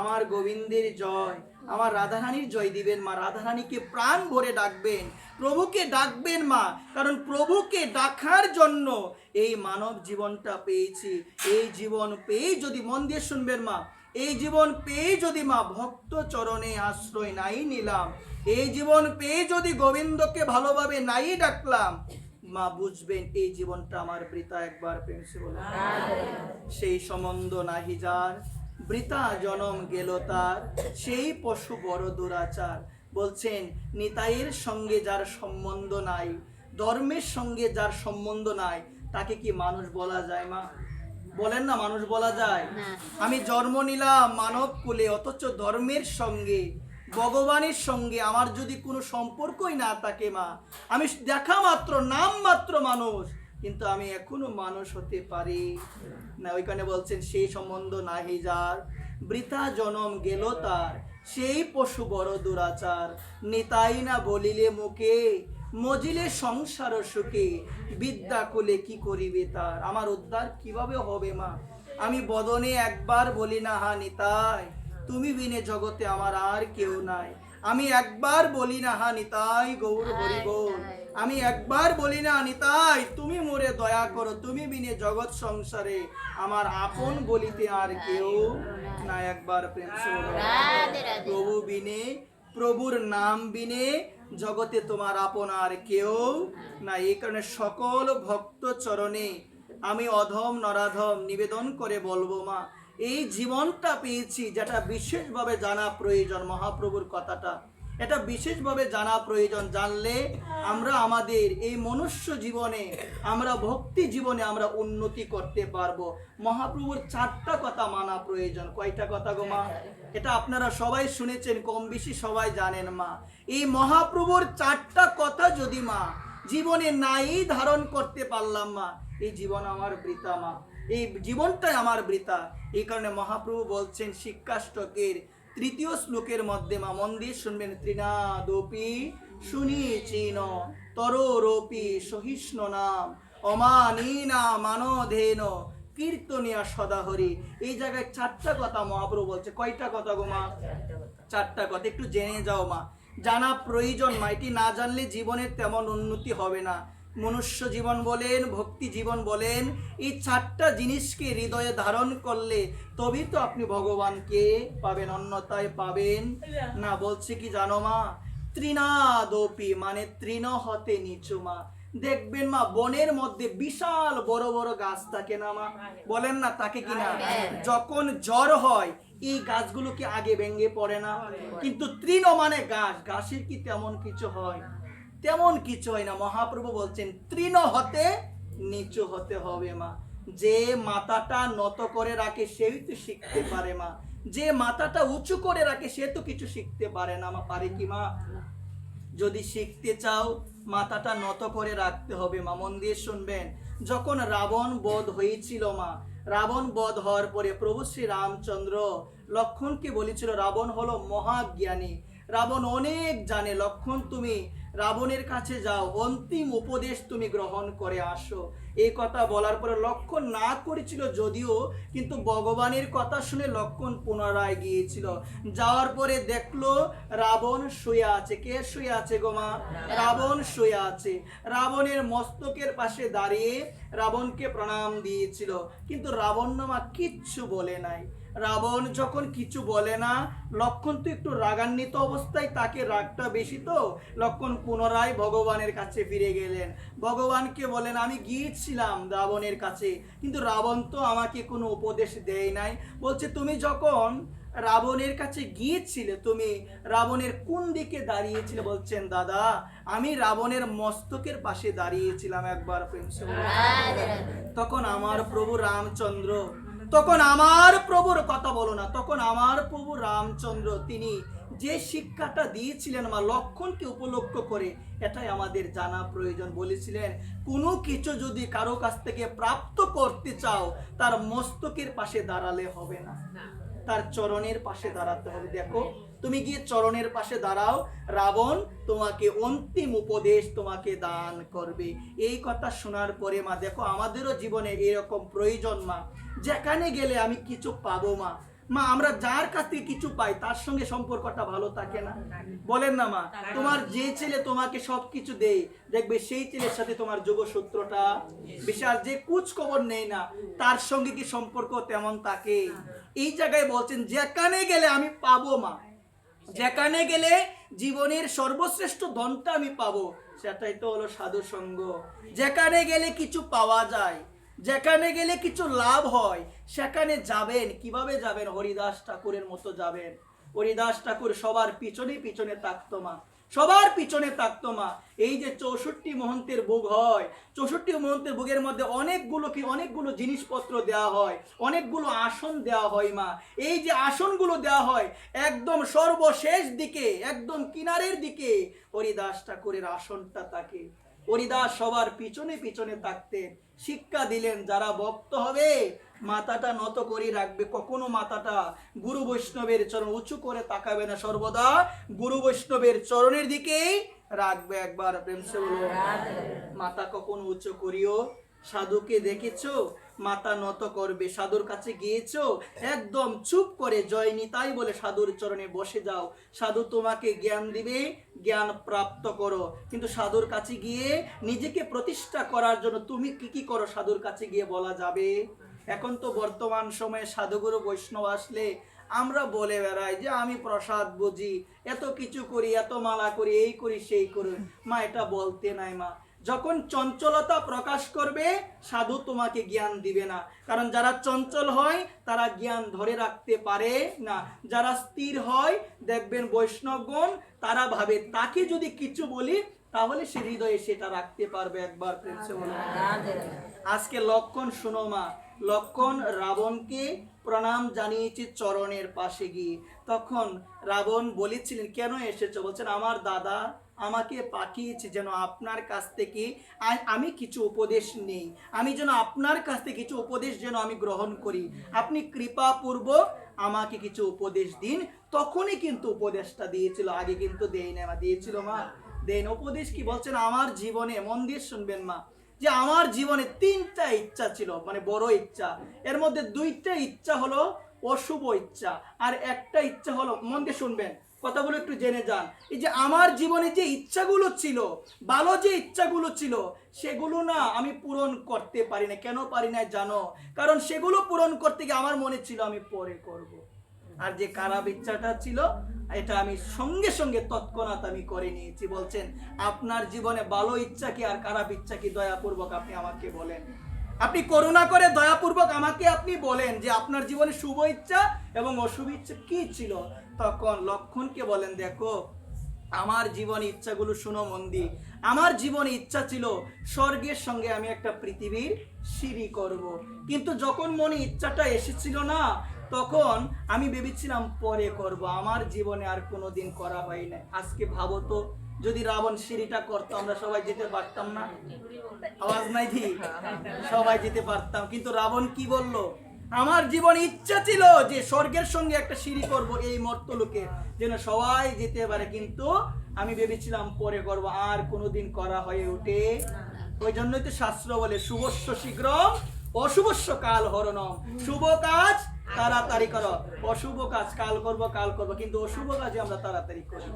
আমার গোবিন্দের জয়, আমার রাধারানীর জয় দিবেন মা। রাধারানীকে প্রাণ ভরে ডাকবেন, প্রভুকে ডাকবেন মা, কারণ প্রভুকে ডাকার জন্য এই মানব জীবনটা পেয়েছি। এই জীবন পেয়ে যদি, মন দিয়ে শুনবেন মা, এই জীবন পেয়ে যদি মা ভক্ত চরণে আশ্রয় নাই নিলাম, এই জীবন পেয়ে যদি গোবিন্দকে ভালোভাবে নাই ডাকলাম, মা বুঝবেন এই জীবনটা আমার বৃথা। একবার প্রেম সে বলো। সেই সম্বন্ধ নাহি যার, বৃথা জনম গেল তার, সেই পশু বড় দুরাচার। বলছেন নিতাইয়ের সঙ্গে যার সম্বন্ধ নাই, ধর্মের সঙ্গে যার সম্বন্ধ নাই, তাকে কি মানুষ বলা যায় মা? বলেন না, মানুষ বলা যায়? আমি জন্ম নিলাম মানব কুলে, অথচ ধর্মের সঙ্গে ভগবানের সঙ্গে আমার যদি কোনো সম্পর্কই না থাকে মা, আমি দেখা মাত্র নাম মাত্র মানুষ, কিন্তু আমি এখনো মানুষ হতে পারি না। ওইখানে বলছেন সেই সম্বন্ধ নাহি যার, বৃথা জনম গেল তার, সেই পশু বড় দুরাচার, নিতাই না বলিলে মুখে, মজিলে সংসার সুখে, বিদ্যা কুলে কি করিবে তার। আমার উদ্ধার কিভাবে হবে মা? আমি বদনে একবার বলি না হা নিতাই, তুমি বিনে জগতে আমার আর কেউ নাই। আমি একবার বলি না হা নিতাই গৌর হরি বল, আমি একবার বলি না নিতাই তুমি মোরে দয়া করো, তুমি বিনে জগৎ সংসারে আমার আপন বলিতে আর কেউ না। একবার প্রেম সে বলো, প্রভু বিনে, প্রভুর নাম বিনে জগতে তোমার আপন আর কেউ না। এই কারণে সকল ভক্ত চরণে আমি অধম নরাধম নিবেদন করে বলবো মা, এই জীবনটা পেয়েছি যেটা বিশেষভাবে জানা প্রয়োজন। মহাপ্রভুর কথাটা এটা বিশেষভাবে জানা প্রয়োজন। জানলে আমরা আমাদের এই মনুষ্য জীবনে, আমরা ভক্তি জীবনে আমরা উন্নতি করতে পারবো। মহাপ্রভুর 4টা কথা মানা প্রয়োজন। কয়টা কথা গো মা? এটা আপনারা সবাই শুনেছেন, কম বেশি সবাই জানেন মা। এই মহাপ্রভুর 4টা কথা যদি মা জীবনে নাই ধারণ করতে পারলাম মা, এই জীবন আমার বৃথা মা, এই জীবনটাই আমার বৃথা। এই কারণে মহাপ্রভু বলছেন শিক্ষাষ্টকের 3য় শ্লোকের মধ্যে মা, মন দিয়ে শুনবেন, ত্রিনাদপি শুনি চিন তরোরপি সহিষ্ণু নাম অমানীনা মানধেন কীর্তনিয়া সদাহরি। এই জায়গায় 4টা কথা মহাপ্রভু বলছে। কয়টা কথা গো মা? 4টা কথা। একটু জেনে যাও মা, জানা প্রয়োজন মা। এটি না জানলে জীবনের তেমন উন্নতি হবে না। মনুষ্য জীবন বলেন, ভক্তি জীবন বলেন, এই 4টা জিনিসকে হৃদয়ে ধারণ করলে তবেই তো আপনি ভগবানকে পাবেন, অন্যথায় পাবেন না। বলছে কি জানো মা? তৃণাদপি মানে তৃণ হতে নিচু মা। দেখবেন মা, বনের মধ্যে বিশাল বড় বড় গাছ থাকে না মা? বলেন না, থাকে কিনা? যখন ঝড় হয় এই গাছগুলো কি আগে ভেঙে পড়ে না? কিন্তু তৃণ মানে গাছ, গাছের কি তেমন কিছু হয়? তেমন কিছু হয় না। মহাপ্রভু বলছেন তৃণ হতে নিচু হতে হবে মা। যে মাথাটা নত করে রাখে সেই তো শিখতে পারে মা, যে মাথাটা উঁচু করে রাখে সে তো কিছু শিখতে পারে না মা। পারে কি মা? যদি শিখতে চাও মাথাটা নত করে রাখতে হবে মা। মন দিয়ে শুনবেন, যখন রাবণ বধ হয়েছিল মা, রাবণ বধ হওয়ার পরে প্রভু শ্রী রামচন্দ্র লক্ষ্মণকে বলেছিল রাবণ হলো মহাজ্ঞানী, রাবণ অনেক জানে, লক্ষ্মণ তুমি রাবণের কাছে যাও, অন্তিম উপদেশ তুমি গ্রহণ করে আসো। এই কথা বলার পরে লক্ষ্মণ না করেছিল যদিও, কিন্তু ভগবানের কথা শুনে লক্ষ্মণ পুনরায় গিয়েছিল। যাওয়ার পরে দেখলো রাবণ শুয়ে আছে। কে শুয়ে আছে গো মা? রাবণ শুয়ে আছে। রাবণের মস্তকের পাশে দাঁড়িয়ে রাবণকে প্রণাম দিয়েছিল, কিন্তু রাবণ মা কিচ্ছু বলে নাই। রাবণ যখন কিছু বলে না, লক্ষ্মণ তো একটু রাগান্বিত অবস্থায়, তাকে রাগটা বেশি, তো লক্ষ্মণ পুনরায় ভগবানের কাছে ফিরে গেলেন। ভগবানকে বলেন আমি গিয়েছিলাম রাবণের কাছে, কিন্তু রাবণ তো আমাকে কোনো উপদেশ দেয় নাই। বলছে তুমি যখন রাবণের কাছে গিয়েছিলে তুমি রাবণের কোন দিকে দাঁড়িয়েছিলে? বলছেন দাদা আমি রাবণের মস্তকের পাশে দাঁড়িয়েছিলাম। একবার প্রেম সে বলো। তখন আমার প্রভু রামচন্দ্র, তখন আমার প্রভুর কথা বলো না, তখন আমার প্রভু রামচন্দ্র তিনি যে শিক্ষাটা দিয়েছিলেন মা লক্ষ্মণকে উপলক্ষ করে, এটাই আমাদের জানা প্রয়োজন। বলেছিলেন কোনো কিছু যদি কারো কাছ থেকে প্রাপ্ত করতে চাও তার মস্তকের পাশে দাঁড়ালে হবে না, তার চরণের পাশে দাঁড়াতে হবে। দেখো তুমি গিয়ে চরণের পাশে দাঁড়াও, রাবণ তোমাকে অন্তিম উপদেশ তোমাকে দান করবে। এই কথা শোনার পরে মা দেখো আমাদেরও জীবনে এরকম প্রয়োজন মা, যেখানে গেলে আমি কিছু পাবো মা। মা আমরা যার কাছ থেকে কিছু পাই তার সঙ্গে সম্পর্কটা ভালো থাকে না? বলেন না মা? তোমার যে ছেলে তোমাকে সবকিছু দেয়, দেখবে সেই ছেলের সাথে তোমার যোগসূত্রটা বিশাল। যে কুচ খবর নেই না তার সঙ্গে কি সম্পর্ক তেমন থাকে? এই জায়গায় বলছেন যেখানে গেলে আমি পাবো মা, যেখানে গেলে জীবনের সর্বশ্রেষ্ঠ ধনটা আমি পাবো, সেটাই তো হলো সাধু সঙ্গ। যেখানে গেলে কিছু পাওয়া যায়, যেখানে গেলে কিছু লাভ হয়, সেখানে যাবেন। কিভাবে যাবেন? হরিদাস ঠাকুরের মতো যাবেন। হরিদাস ঠাকুর সবার পিছনে পিছনে থাকতো মা, সবার পিছনে থাকতো মা। এই যে 64 মহন্তের ভোগ হয়, 64 মহন্তের ভোগের মধ্যে অনেকগুলো জিনিসপত্র দেওয়া হয়, অনেকগুলো আসন দেওয়া হয় মা। এই যে আসনগুলো দেওয়া হয় একদম সর্বশেষ দিকে, একদম কিনারের দিকে হরিদাস ঠাকুরের আসনটা থাকে। হরিদাস সবার পিছনে পিছনে থাকতেন। শিক্ষা দিলেন যারা ভক্ত হবে মাথাটা নত করে রাখবে, কখনো মাথাটা গুরু বৈষ্ণবের চরণ উঁচু করে তাকাবে না, সর্বদা গুরু বৈষ্ণবের চরণের দিকেই রাখবে। একবার প্রেম সে বলো, মাথা কখনো উঁচু করিও। সাধুকে দেখেছো মাথা নত করবে, সাধুর কাছে গিয়েছো একদম চুপ করে জয় নিতাই বলে সাধুর চরণে বসে যাও, সাধু তোমাকে জ্ঞান দিবে, জ্ঞান প্রাপ্ত করো। কিন্তু সাধুর কাছে গিয়ে নিজেকে প্রতিষ্ঠা করার জন্য তুমি কি কি করো সাধুর কাছে গিয়ে বলা যাবে? এখন তো বর্তমান সময়ে সাধুগুরু বৈষ্ণব আসলে আমরা বলে বেড়াই যে আমি প্রসাদ বুঝি, এত কিছু করি, এত মালা করি, এই করি সেই করি। মা এটা বলতে নাই মা। যখন চঞ্চলতা প্রকাশ করবে সাধু তোমাকে জ্ঞান দিবে না, কারণ যারা চঞ্চল হয় তারা জ্ঞান ধরে রাখতে পারে না। যারা স্থির হয় দেখবেন বৈষ্ণবগণ তারা ভাবে তাকে যদি কিছু বলি তাহলে সে হৃদয়ে সেটা রাখতে পারবে। একবার প্রেম সে বলো। আজকে লক্ষণ শুনো মা। লক্ষণ রাবণকে প্রণাম জানিয়েছে চরণের পাশে গিয়ে। তখন রাবণ বলেছিলেন কেন এসেছো? বলছেন আমার দাদা আমাকে পাঠিয়েছে যেন আপনার কাছ থেকে আমি কিছু উপদেশ নেই, আমি যেন আপনার কাছ থেকে কিছু উপদেশ যেন আমি গ্রহণ করি। আপনি কৃপাপূর্বক আমাকে কিছু উপদেশ দিন। তখনই কিন্তু উপদেশটা দিয়েছিল, আগে কিন্তু দেই না মা। দিয়েছিল মা? দেন উপদেশ কি বলছেন? আমার জীবনে, মন দিয়ে শুনবেন মা, যে আমার জীবনে 3টা ইচ্ছা ছিল, মানে বড় ইচ্ছা। এর মধ্যে 2টা ইচ্ছা হলো অশুভ ইচ্ছা, আর একটা ইচ্ছা হলো, মন দিয়ে শুনবেন কথাগুলো একটু জেনে যান। এই যে আমার জীবনে যে ইচ্ছাগুলো ছিল, ভালো যে ইচ্ছাগুলো ছিল, সেগুলো না আমি পূরণ করতে পারি না। কেন পারি না জানো? কারণ সেগুলো পূরণ করতে গিয়ে আমার মনে ছিল আমি পরে করব। আর যে খারাপ ইচ্ছাটা ছিল এটা আমি সঙ্গে সঙ্গে তৎক্ষণাৎ আমি করে নিয়েছি। বলছেন আপনার জীবনে ভালো ইচ্ছা কি আর খারাপ ইচ্ছা কি? দয়াপূর্বক আপনি আমাকে বলেন, আপনি করুণা করে দয়াপূর্বক আমাকে আপনি বলেন যে আপনার জীবনে শুভ ইচ্ছা এবং অশুভ ইচ্ছা কি ছিল। তখন লক্ষণকে বলেন দেখো আমার জীবনে ইচ্ছাগুলো শুনো মন দিয়ে। আমার জীবনে ইচ্ছা ছিল স্বর্গের সঙ্গে আমি একটা পৃথিবীর সিঁড়ি করব, কিন্তু যখন মনে ইচ্ছাটা এসেছিল না তখন আমি ভেবেছিলাম পরে করব। আমার জীবনে আর কোনোদিন করা হয় না। আজকে ভাবো তো যদি রাবণ সিঁড়িটা করতো আমরা সবাই যেতে পারতাম না? আওয়াজ নাই দি, সবাই যেতে পারতাম। কিন্তু রাবণ কি বলল? আমার জীবনে ইচ্ছা ছিল যে স্বর্গের সঙ্গে একটা সিঁড়ি করব এই মর্তলোকে, যেন সবাই যেতে পারে, কিন্তু আমি ভেবেছিলাম পরে করব, আর কোনোদিন করা হয়ে ওঠে। ওই জন্যই তো শাস্ত্র বলে শুভস্য শীঘ্রম অশুভস্য কাল হরণম। শুভ কাজ তাড়াতাড়ি করো, অশুভ কাজ কাল করব কাল করব, কিন্তু অশুভ কাজে আমরা তাড়াতাড়ি করি।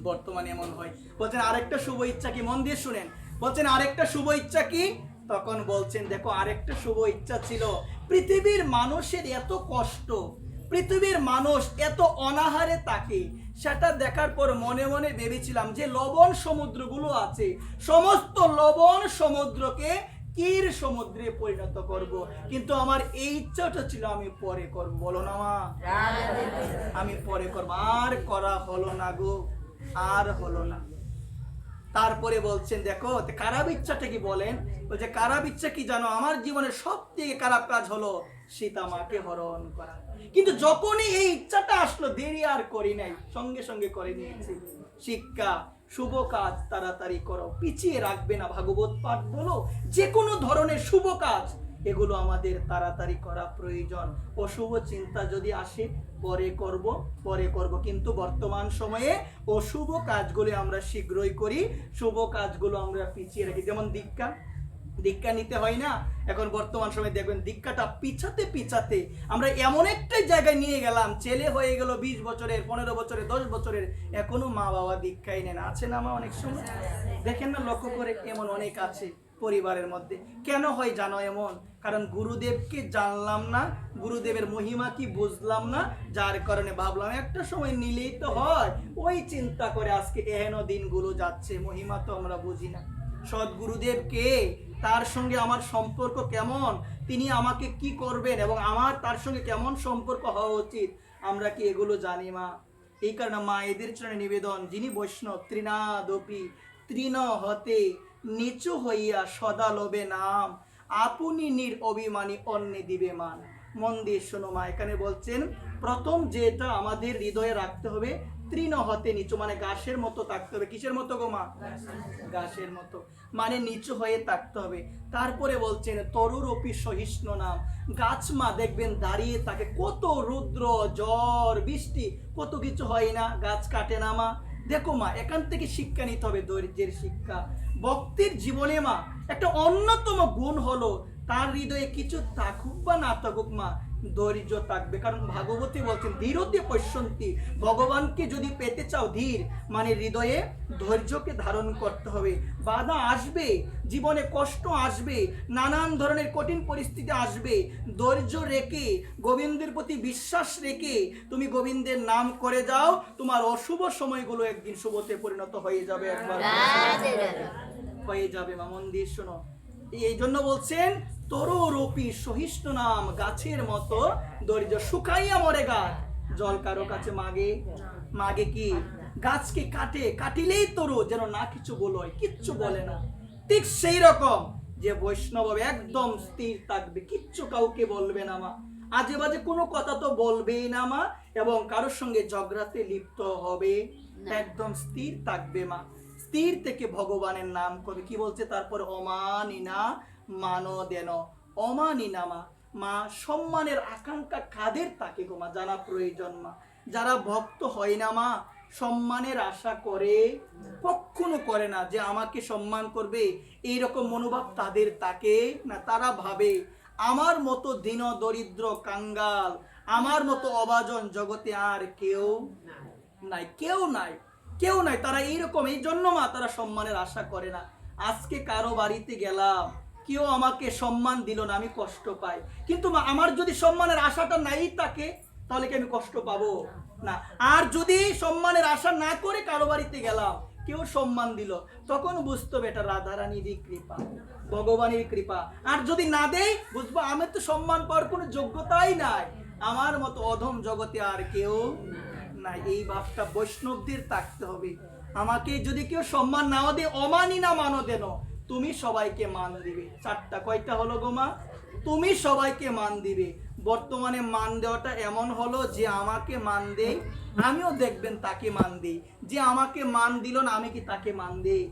বর্তমানে এমন হয়। বলছেন আরেকটা শুভ ইচ্ছা কি? মন দিয়ে শুনেন। বলছেন আরেকটা শুভ ইচ্ছা কি? তখন বলছেন দেখো আরেকটা শুভ ইচ্ছা ছিল পৃথিবীর মানুষের এত কষ্ট, পৃথিবীর মানুষ এত অনাহারে থাকে, সেটা দেখার পর মনে মনে ভেবেছিলাম যে লবণ সমুদ্রগুলো আছে সমস্ত লবণ সমুদ্রকে ক্ষীর সমুদ্রে পরিণত করব। কিন্তু আমার এই ইচ্ছাটা ছিল আমি পরে করব। বলো না মা, আমি পরে করব। আর করা হলো না গো, আর হলো না। তারপরে বলছেন দেখো খারাপ ইচ্ছাটা কি বলেন? বলছে খারাপ ইচ্ছা কি জানো? আমার জীবনের সব থেকে খারাপ কাজ হলো সীতা মাকে হরণ করা। কিন্তু যখনই এই ইচ্ছাটা আসলো দেরি আর করি নাই, সঙ্গে সঙ্গে করে নিয়েছি। শিক্ষা শুভ কাজ তাড়াতাড়ি করো, পিছিয়ে রাখবে না। ভাগবত পাঠ বলো, যে কোনো ধরনের শুভ কাজ এগুলো আমাদের তাড়াতাড়ি করা প্রয়োজন। অশুভ চিন্তা যদি আসে পরে করব পরে করব, কিন্তু বর্তমান সময়ে অশুভ কাজগুলো আমরা শীঘ্রই করি, শুভ কাজগুলো আমরা পিছিয়ে রাখি। যেমন দীক্ষা নিতে হয় না? এখন বর্তমান সময় দেখবেন দীক্ষাটা পিছাতে পিছাতে আমরা এমন একটা জায়গায় নিয়ে গেলাম, ছেলে হয়ে গেল 20 বছরের, 15 বছরের, 10 বছরের, এখনো মা বাবা দীক্ষাই নেন। আছে না মা? অনেক সময় দেখেন না, লক্ষ্য করে এমন অনেক আছে পরিবারের মধ্যে। কেন হয় জানো এমন? কারণ গুরুদেবকে জানলাম না, গুরুদেবের মহিমা কি বুঝলাম না, যার কারণে ভাবলাম একটা সময় নিলেই তো হয়, ওই চিন্তা করে আজকে এহেন দিনগুলো যাচ্ছে। মহিমা তো আমরা বুঝি না। সদ্গুরুদেব কে, তার সঙ্গে আমার সম্পর্ক কেমন, তিনি আমাকে কি করবেন এবং আমার তার সঙ্গে কেমন সম্পর্ক হওয়া উচিত, আমরা কি এগুলো জানি মা? এই কারণে মায়েদের চরণে নিবেদন, যিনি বৈষ্ণব তৃণাদপি তৃণ হতে নিচু হইয়া সদা লোবে নাম, আপনি নির অভিমানী অন্যে দিবে মান। মন দিয়ে শোনো মা, এখানে বলছেন প্রথম যেটা আমাদের হৃদয়ে রাখতে হবে, তৃণ হতে নিচু, মানে গাছের মতো থাকতে হবে। কিসের মতো গো মা? গাছের মতো, মানে নিচু হয়ে থাকতে হবে। তারপরে বলছেন তরুরপি সহিষ্ণু নাম, গাছ মা দেখবেন দাঁড়িয়ে থাকে, কত রুদ্র ঝড় বৃষ্টি কত কিছু হয় না, গাছ কাটে না মা। দেখো মা, এখান থেকে শিক্ষা নিতে হবে, ধৈর্যের শিক্ষা। ভক্তির জীবনে মা একটা অন্যতম গুণ হলো তার হৃদয়ে কিছু থাকুক বা না থাকুক মা, ধৈর্য থাকবে। কারণ ভাগবতী বলছেন ধীরতে পশ্যন্তি, ভগবানকে যদি পেতে চাও ধীর মানে হৃদয়ে ধৈর্যকে ধারণ করতে হবে। বাধা আসবে, জীবনে কষ্ট আসবে, নানান ধরনের কঠিন পরিস্থিতি আসবে, ধৈর্য রেখে গোবিন্দের প্রতি বিশ্বাস রেখে তুমি গোবিন্দের নাম করে যাও, তোমার অশুভ সময়গুলো একদিন শুভতে পরিণত হয়ে যাবে, একবার হয়ে যাবে মা। মন দিয়ে শোনো, এই জন্য বলছেন তরুরূপী সহিষ্ণু নাম, গাছের মতো ধৈর্য। শুকাইয়া মরে গাছ, জল কারো কাছে মাগে? মাগে কি? গাছকে কাটে, কাটিলেই তরু যেন না কিছু বলোয়, কিচ্ছু বলে না। ঠিক সেই রকম যে বৈষ্ণব একদম স্থির থাকবে, কিচ্ছু কাউকে বলবে না মা, আজে বাজে কোনো কথা তো বলবেই না মা, এবং কারোর সঙ্গে ঝগড়াতে লিপ্ত হবে, একদম স্থির থাকবে মা। স্থির থেকে ভগবানের নাম করবে। কি বলছে তারপর? অমানিনা মানো দেন, অমানিনা মা, মা সম্মানের আকাঙ্ক্ষা কাদের থাকে গো মা, জানা প্রয়োজন মা। যারা ভক্ত হয় না মা, সম্মানের আশা করে কখনো করে না যে আমাকে সম্মান করবে, এইরকম মনোভাব তাদের থাকে না। তারা ভাবে আমার মতো দীন দরিদ্র কাঙ্গাল, আমার মতো অভাজন জগতে আর কেউ নাই, কেউ নাই, কেউ নাই। তারা এইরকম, এই জন্য মা তারা সম্মানের আশা করে না। আজকে কারো বাড়িতে গেলাম, কেউ আমাকে সম্মান দিল না, আমি কষ্ট পাই। কিন্তু মা আমার যদি সম্মানের আশাটা নাই থাকে, তাহলে কি আমি কষ্ট পাবো না? আর যদি সম্মানের আশা না করে কারো বাড়িতে গেলাম, কেউ সম্মান দিল, তখন বুঝতে হবে এটা রাধারানীর কৃপা, ভগবানের কৃপা। আর যদি না দেয়, বুঝবো আমি তো সম্মান পাওয়ার কোনো যোগ্যতাই নাই, আমার মতো অধম জগতে আর কেউ না। এই ভাবটা বৈষ্ণবদের থাকতে হবে। আমাকে যদি কেউ সম্মান নাও দে, অমানি না মানো দেন, তুমি সবাইকে মান দিবে। চারটা কয়টা হলো গো মা? তুমি সবাইকে মান দিবে। বর্তমানে মান দেওয়াটা এমন হলো যে আমাকে মান দেই, আমিও দেখবেন তাকে মান দেই, যে আমাকে মান দিল না আমি কি তাকে মান দেই?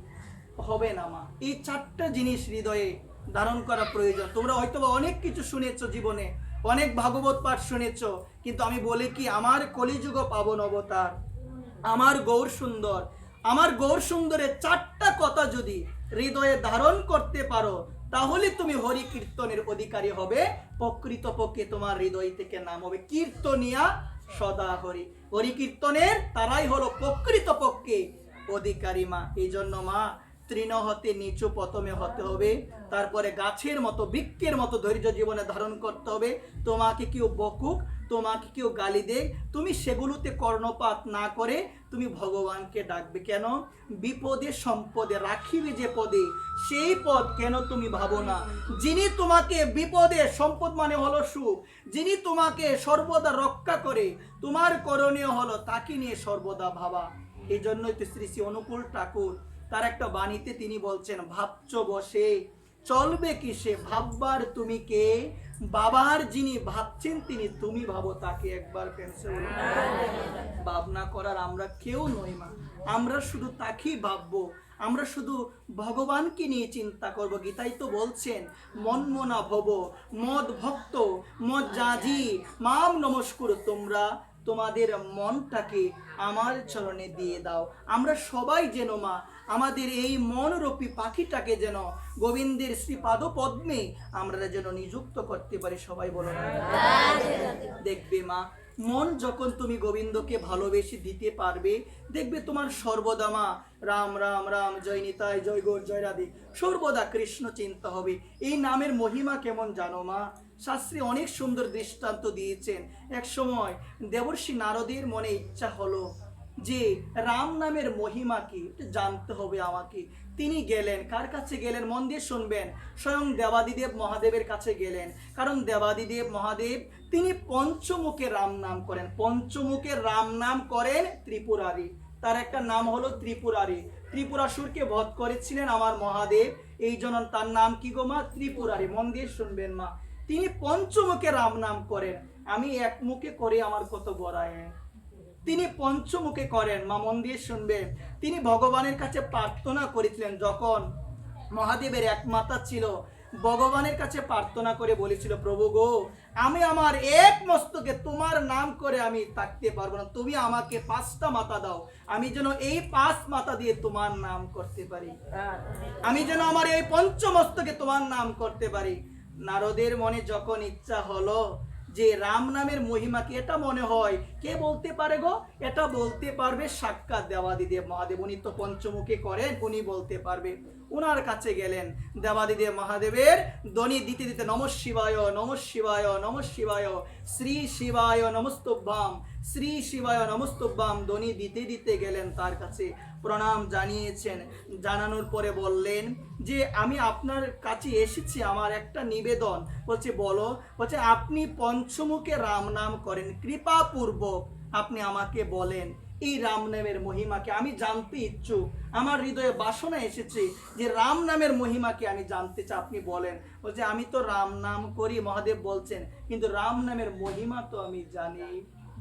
হবে না মা। এই চারটা জিনিস হৃদয়ে ধারণ করা প্রয়োজন। তোমরা হয়তো অনেক কিছু শুনেছো জীবনে, অনেক ভাগবত পাঠ শুনেছ, কিন্তু আমি বলি কি, আমার কলিযুগ পাবন অবতার, আমার গৌর সুন্দর, আমার গৌর সুন্দরের চারটা কথা যদি হৃদয়ে ধারণ করতে পারো, তাহলে তুমি হরি কীর্তনের অধিকারী হবে। প্রকৃতপক্ষে তোমার হৃদয় থেকে নাম হবে কীর্তনিয়া সদা হরি। হরি কীর্তনের তারাই হলো প্রকৃতপক্ষে অধিকারী মা। এই জন্য মা তৃণ হতে নিচু প্রথমে হতে হবে, তারপরে গাছের মতো বৃক্ষের মতো ধৈর্য জীবনে ধারণ করতে হবে। তোমাকে কেউ বকুক, তোমাকে কেউ গালি দেখ, তুমি সেগুলোতে কর্ণপাত না করে তুমি ভগবানকে ডাকবে। কেন? বিপদে সম্পদে রাখিবে যে পদে, সেই পদ কেন তুমি ভাবো না? যিনি তোমাকে বিপদে, সম্পদ মানে হলো সুখ, যিনি তোমাকে সর্বদা রক্ষা করে, তোমার করণীয় হলো তাকে নিয়ে সর্বদা ভাবা। এই জন্যই তো শ্রী শ্রী অনুকূল ঠাকুর তার একটা বাণীতে তিনি বলছেন, ভাবছ বসে চলবে কিসে, ভাববার তুমি কে, বাবার যিনি ভাবছেন তিনি, তুমি ভাবো তাকে। একবার ভাবনা করার আমরা কেউ নই মা, আমরা শুধু তাকেই ভাববো, আমরা শুধু ভগবানকে নিয়ে চিন্তা করব। গীতাই তো বলছেন, মনমনা ভব মদ ভক্ত মদ জাজি মাম নমস্কুর, তোমরা তোমাদের মনটাকে আমার চরণে দিয়ে দাও। আমরা সবাই যেন মা আমাদের এই মনরূপী পাখিটাকে যেন গোবিন্দের শ্রীপাদ পদ্মে আমরা যেন নিযুক্ত করতে পারি। সবাই বলো না? দেখবে মা, মন যখন তুমি গোবিন্দকে ভালোবেসে দিতে পারবে, দেখবে তোমার সর্বদা মা রাম রাম রাম, জয় নিতাই, জয় গৌর, জয় রাধে, সর্বদা কৃষ্ণ চিন্তা হবে। এই নামের মহিমা কেমন জানো মা? শাস্ত্রী অনেক সুন্দর দৃষ্টান্ত দিয়েছেন। এক সময় দেবর্ষি নারদের মনে ইচ্ছা হলো যে রাম নামের মহিমা কি একটু জানতে হবে আমাকে। তিনি গেলেন, কার কাছে গেলেন মন দিয়ে শুনবেন, স্বয়ং দেবাদিদেব মহাদেবের কাছে গেলেন। কারণ দেবাদিদেব মহাদেব তিনি পঞ্চমুখে রাম নাম করেন, পঞ্চমুখে রাম নাম করেন ত্রিপুরারি। তার একটা নাম হলো ত্রিপুরারি। ত্রিপুরাসুরকে বধ করেছিলেন আমার মহাদেব, এই জন্য তার নাম কি গো মা? ত্রিপুরারি। মন দিয়ে শুনবেন মা, তিনি পঞ্চমুখে রাম নাম করেন। আমি এক মুখে করে আমার কত বড়ায়, তিনি পঞ্চমুখে করেন মা। মন দিয়ে শুনবেন, তিনি ভগবানের কাছে প্রার্থনা করেছিলেন। যখন মহাদেবের এক মাতা ছিল, ভগবানের কাছে প্রার্থনা করে বলেছিল, প্রভু গো, আমি আমার এক মস্তকে তোমার নাম করে আমি থাকতে পারবো না, তুমি আমাকে 5টা মাথা দাও, আমি যেন এই 5 মাথা দিয়ে তোমার নাম করতে পারি, আমি যেন আমার এই পঞ্চমস্তকে তোমার নাম করতে পারি। নারদের মনে যখন ইচ্ছা হলো যে রাম নামের মহিমা কি, এটা মনে হয় কে বলতে পারে গো? এটা বলতে পারবে সাক্ষাৎ দেবাদিদেব মহাদেব, উনি তো পঞ্চমুখী করেন, উনি বলতে পারবে। উনার কাছে গেলেন, দেবাদিদেব মহাদেবের ধ্বনি দিতে দিতে নমঃ শিবায় নমঃ শিবায় নমঃ শিবায় শ্রী শিবায় নমস্তুভ্যাম শ্রী শিবায় নমস্তুভ্যাম ধ্বনি দিতে দিতে গেলেন তার কাছে, প্রণাম জানিয়েছেন। জানানোর পরে বললেন যে আমি আপনার কাছে এসেছি, আমার একটা নিবেদন। বলছে বলো। বলছে আপনি পঞ্চমুখে রাম নাম করেন, কৃপাপূর্বক আপনি আমাকে বলেন এই রাম নামের মহিমাকে, আমি জানতে ইচ্ছুক, আমার হৃদয়ে বাসনা এসেছে যে রাম নামের মহিমাকে আমি জানতে চাই, আপনি বলেন। বলছে আমি তো রাম নাম করি, মহাদেব বলছেন, কিন্তু রাম নামের মহিমা তো আমি জানি।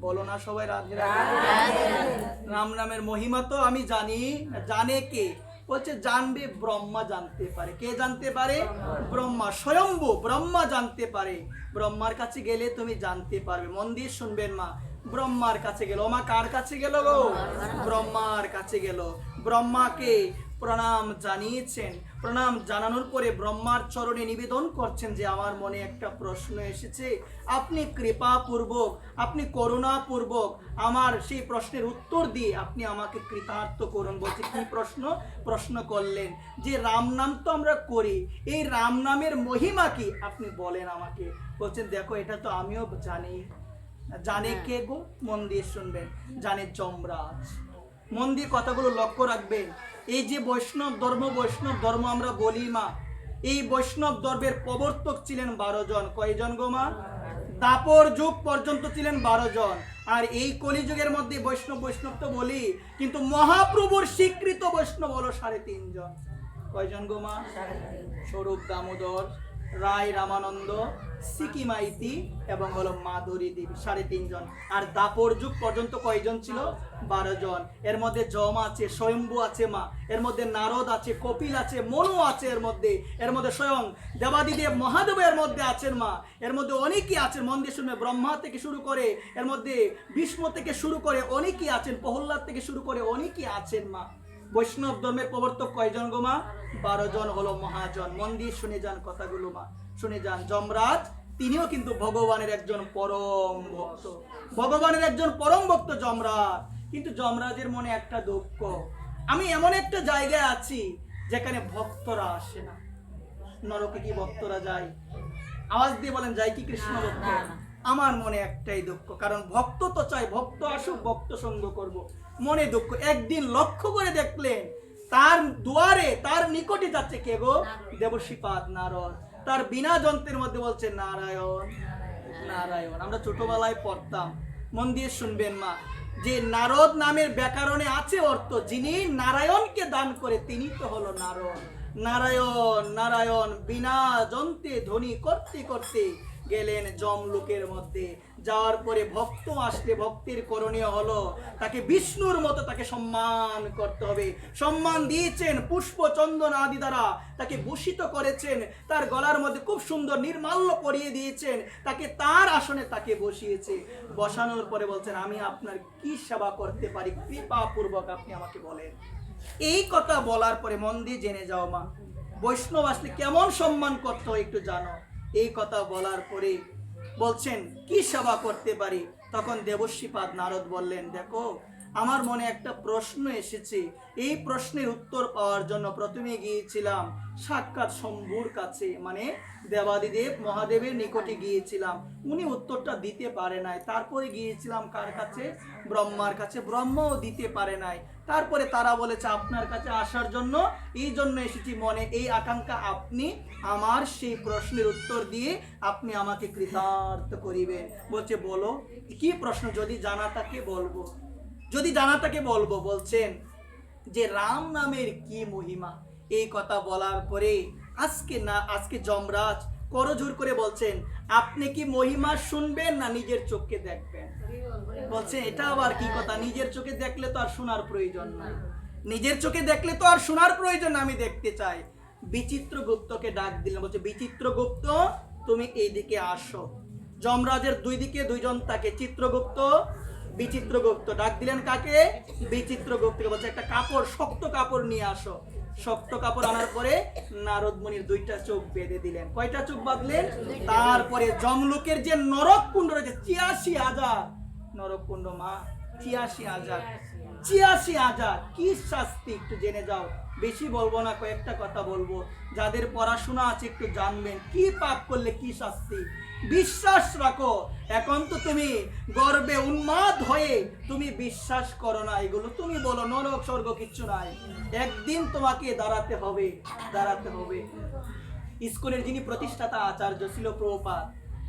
বলো না সবাই রাধে রাধে। রাম নামের মহিমা তো আমি জানি। জানে কে? বলছে জানবে ব্রহ্মা জানতে পারে। কে জানতে পারে? ব্রহ্মা, স্বয়ম্ভু ব্রহ্মা জানতে পারে। ব্রহ্মার কাছে গেলে তুমি জানতে পারবে। মন দিয়ে শুনবেন মা, ব্রহ্মার কাছে গেল। মা কার কাছে গেল গো? ব্রহ্মার কাছে গেল। ব্রহ্মাকে প্রণাম জানিয়েছেন। প্রণাম জানানোর পরে ব্রহ্মার চরণে নিবেদন করছেন যে আমার মনে একটা প্রশ্ন এসেছে, আপনি কৃপাপূর্বক, আপনি করুণাপূর্বক আমার সেই প্রশ্নের উত্তর দিয়ে আপনি আমাকে কৃতার্থ করুন। বলছে কি প্রশ্ন? প্রশ্ন করলেন যে রাম নাম তো আমরা করি, এই রাম নামের মহিমা কি আপনি বলেন আমাকে। বলছেন দেখো এটা তো আমিও জানি। জানে কে গো? মন দিয়ে শুনবেন, জানে যমরাজ। মন দিয়ে কথাগুলো লক্ষ্য রাখবেন। এই যে বৈষ্ণব ধর্ম আমরা বলি মা, এই বৈষ্ণব ধর্মের প্রবর্তক ছিলেন 12 জন। কয়জন গো মা? দাপর যুগ পর্যন্ত ছিলেন 12 জন। আর এই কলিযুগের মধ্যে বৈষ্ণব তো বলি, কিন্তু মহাপ্রভুর স্বীকৃত বৈষ্ণব হলো 3.5 জন। কয়জন গো মা? স্বরূপ দামোদর, রায় রামানন্দ, সিকিমাইতি এবং হলো মাধুরী দেবী, 3.5 জন। আর দাপর যুগ পর্যন্ত কয়জন ছিল? 12 জন। এর মধ্যে যম আছে, স্বয়ম্ভু আছে মা, এর মধ্যে নারদ আছে, কপিল আছে, মনু আছে, এর মধ্যে স্বয়ং দেবাদিদেব মহাদেবের মধ্যে আছেন মা। এর মধ্যে অনেকেই আছেন, মন দিয়ে শুনবে, ব্রহ্মা থেকে শুরু করে, এর মধ্যে বিষ্ণু থেকে শুরু করে অনেকেই আছেন, প্রহ্লাদ থেকে শুরু করে অনেকেই আছেন মা। বৈষ্ণব ধর্মের প্রবর্তক কয়জন গো মা? 12 জন হলো মহাজন। মন দিয়ে শুনে যান কথাগুলো মা, শুনে যান। যমরাজ তিনিও কিন্তু ভগবানের একজন পরম ভক্ত, ভগবানের একজন পরম ভক্ত যমরাজ। কিন্তু যমরাজের মনে একটা দুঃখ, আমি এমন একটা জায়গায় আছি যেখানে ভক্তরা আসে না। নরকে কি ভক্তরা যায়? আওয়াজ দিয়ে বলেন, যায় কি কৃষ্ণ ভক্ত? আমার মনে একটাই দুঃখ, কারণ ভক্ত তো চাই, ভক্ত আসুক, ভক্ত সঙ্গ করব, মনে দুঃখ। একদিন লক্ষ্য করে দেখলেন তার দুয়ারে, তার নিকটে যাচ্ছে কে গো? দেবশ্রীপাদ নারদ। তার বিনা যন্ত্রের মধ্যে বলছে নারায়ণ নারায়ণ। আমরা ছোটবেলায় পড়তাম, মন দিয়ে শুনবেন মা, যে নারদ নামের ব্যাকরণে আছে অর্থ, যিনি নারায়ণকে দান করে তিনি তো হলো নারদ। নারায়ণ নারায়ণ বিনা যন্ত্রে ধ্বনি করতে করতে গেলেন যমলোকের মধ্যে। যাওয়ার পরে ভক্ত আসলে ভক্তির করণীয় হলো তাকে বিষ্ণুর মতো তাকে সম্মান করতে হবে। সম্মান দিয়েছেন পুষ্প চন্দন আদি দ্বারা, তাকে ভূষিত করেছেন, তার গলার মধ্যে খুব সুন্দর নির্মাল্য পরিয়ে দিয়েছেন, তাকে তার আসনে তাকে বসিয়েছে। বসানোর পরে বলছেন আমি আপনার কি সেবা করতে পারি, কৃপাপূর্বক আপনি আমাকে বলেন। এই কথা বলার পরে মন দিয়ে জেনে যাও মা, বৈষ্ণব আসলে কেমন সম্মান করতে হয় একটু জানো। এই কথা বলার পরে বলছেন কি সেবা করতে পারি। তখন দেবশ্রীপাদ নারদ বললেন, দেখো আমার মনে একটা প্রশ্ন এসেছে, এই প্রশ্নের উত্তর পাওয়ার জন্য প্রথমে গিয়েছিলাম সাক্ষাৎ শম্ভুর কাছে, মানে দেবাদিদেব মহাদেবের নিকটে গিয়েছিলাম, উনি উত্তরটা দিতে পারে নাই। তারপরে গিয়েছিলাম কার কাছে? ব্রহ্মার কাছে, ব্রহ্মাও দিতে পারে নাই। তারপরে তারা বলেছে আপনার কাছে আসার জন্য, এই জন্য এসেছি, মনে এই আকাঙ্ক্ষা আপনি আমার সেই প্রশ্নের উত্তর দিয়ে আপনি আমাকে কৃতার্থ করিবেন। বলছে বলো কি প্রশ্ন, যদি জানা থাকে বলবো, যদি জানা থাকে বলবো। বলছেন যে রাম নামের কি মহিমা। এই কথা বলার পরে আজকে যমরাজ করজোর করে বলছেন আপনি কি মহিমা শুনবেন না নিজের চোখে দেখবেন? বলছেন এটা আবার কি কথা, নিজের চোখে দেখলে তো আর শোনার প্রয়োজন নাই, নিজের চোখে দেখলে তো আর শোনার প্রয়োজন না, আমি দেখতে চাই। বিচিত্রগুপ্তকে ডাক দিলেন, বলছে বিচিত্রগুপ্ত তুমি এইদিকে আসো। যমরাজের দুই দিকে দুইজন থাকে, চিত্রগুপ্ত, বিচিত্রগুপ্ত। ডাক দিলেন কাকে? বিচিত্রগুপ্তকে। বলছে একটা কাপড়, শক্ত কাপড় নিয়ে আসো। শক্ত কাপড় আনার পরে নারদ মুনির দুইটা চোখ বেঁধে দিলেন। কয়টা চোখ বাঁধলেন? তারপরে যমলোকের যে নরক কুণ্ড রয়েছে ৮৬,০০০ নরক কুণ্ড, মা ৮৬,০০০, ৮৬,০০০ কি শাস্তি একটু জেনে যাও। বেশি বলবো না, কয়েকটা কথা বলবো, যাদের পড়াশোনা আছে একটু জানবেন কি পাপ করলে কি শাস্তি। বিশ্বাস রাখো, এখন তো তুমি গর্বে উন্মাদ হয়ে তুমি বিশ্বাস করো না এগুলো, তুমি বলো নরক স্বর্গ কিচ্ছু নাই, একদিন তোমাকে দাঁড়াতে হবে, দাঁড়াতে হবে। ইসকনের যিনি প্রতিষ্ঠাতা আচার্য ছিল প্রভুপাদ,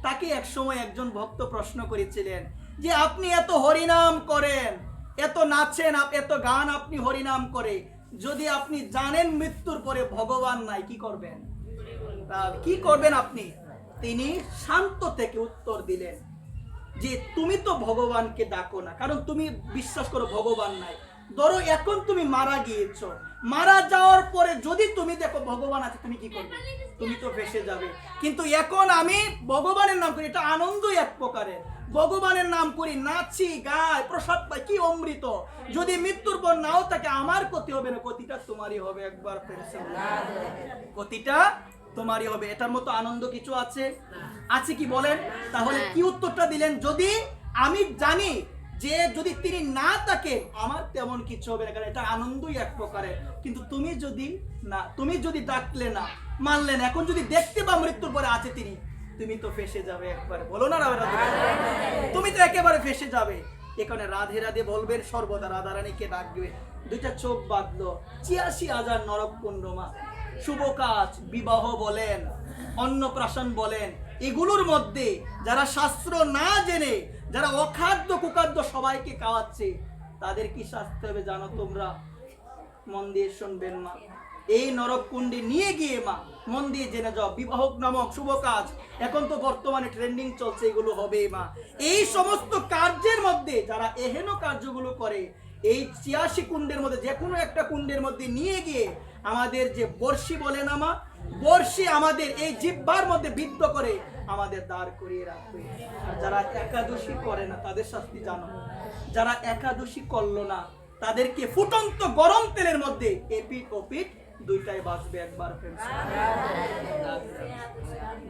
তাকে একসময় একজন ভক্ত প্রশ্ন করেছিলেন যে আপনি এত হরিনাম করেন, এত নাচেন, এত গান আপনি হরিনাম করে, যদি আপনি জানেন মৃত্যুর পরে ভগবান নাই কি করবেন? কি করবেন আপনি? তিনি শান্ত থেকে উত্তর দিলেন যে তুমি তো ভগবানকে ডাকো না, কারণ তুমি বিশ্বাস করো ভগবান নাই। ধরো এখন তুমি মারা গিয়েছো, মারা যাওয়ার পরে যদি তুমি দেখো ভগবান আছে, তুমি কি করবে? তুমি তো ফেসে যাবে। কিন্তু এখন আমি ভগবানের নাম করি, এটা আনন্দই এক প্রকারের, ভগবানের নাম করি, নাচি গাই, প্রসাদ পাই, কি অমৃত। যদি মৃত্যুর পর নাও থাকে আমার ক্ষতি হবে না, ক্ষতিটা তোমারই হবে। একবার ক্ষতিটা তোমারই হবে। এটার মতো আনন্দ কিছু আছে? আছে কি বলেন? তাহলে কি উত্তরটা দিলেন? যদি আমি জানি যে যদি তিনি না থাকে আমার তেমন কিছু হবে না, কারণ এটা আনন্দই এক প্রকারের। কিন্তু তুমি যদি ডাকলে না, মানলে না, এখন যদি দেখতে বা মৃত্যুর পরে আছে তিনি, তুমি তো ফেসে যাবে। একবার বলো না রাধে রাধে, তুমি তো একেবারে ফেসে যাবে। এখানে রাধে রাধে বলবেন, সর্বদা রাধারানীকে ডাকবে। দুইটা চোখ বাঁধলো, ৮৬,০০০ নরক কুণ্ড, মা শুভ কাজ, বিবাহ বলেন, অন্নপ্রাশন বলেন, এগুলোর মধ্যে যারা শাস্ত্র না জেনে, যারা অখাদ্য কুখাদ্য সবাইকে খাওয়াচ্ছে, তাদের কি শাস্তি হবে জানো তোমরা? মন দিয়ে শুনবেন মা, এই নরক কুণ্ডে নিয়ে গিয়ে মা মন দিয়ে জেনে যাও, বিবাহ নামক শুভ কাজ এখন তো বর্তমানে ট্রেন্ডিং চলছে, এগুলো হবে মা। এই সমস্ত কার্যের মধ্যে যারা এহেন কার্যগুলো করে, এই ৮৬ কুণ্ডের মধ্যে যে কোনো একটা কুণ্ডের মধ্যে নিয়ে গিয়ে আমাদের যে বর্ষি বলে না মা, বর্ষি আমাদের এই জিহ্বার মধ্যে বিদ্ধ করে আমাদের দাঁড় করিয়ে রাখবে। আর যারা একাদশী করে না তাদের শাস্তি জানো? যারা একাদশী করলো না তাদেরকে ফুটন্ত গরম তেলের মধ্যে এপিট ওপিট দুইটাই বাঁচবে। একবার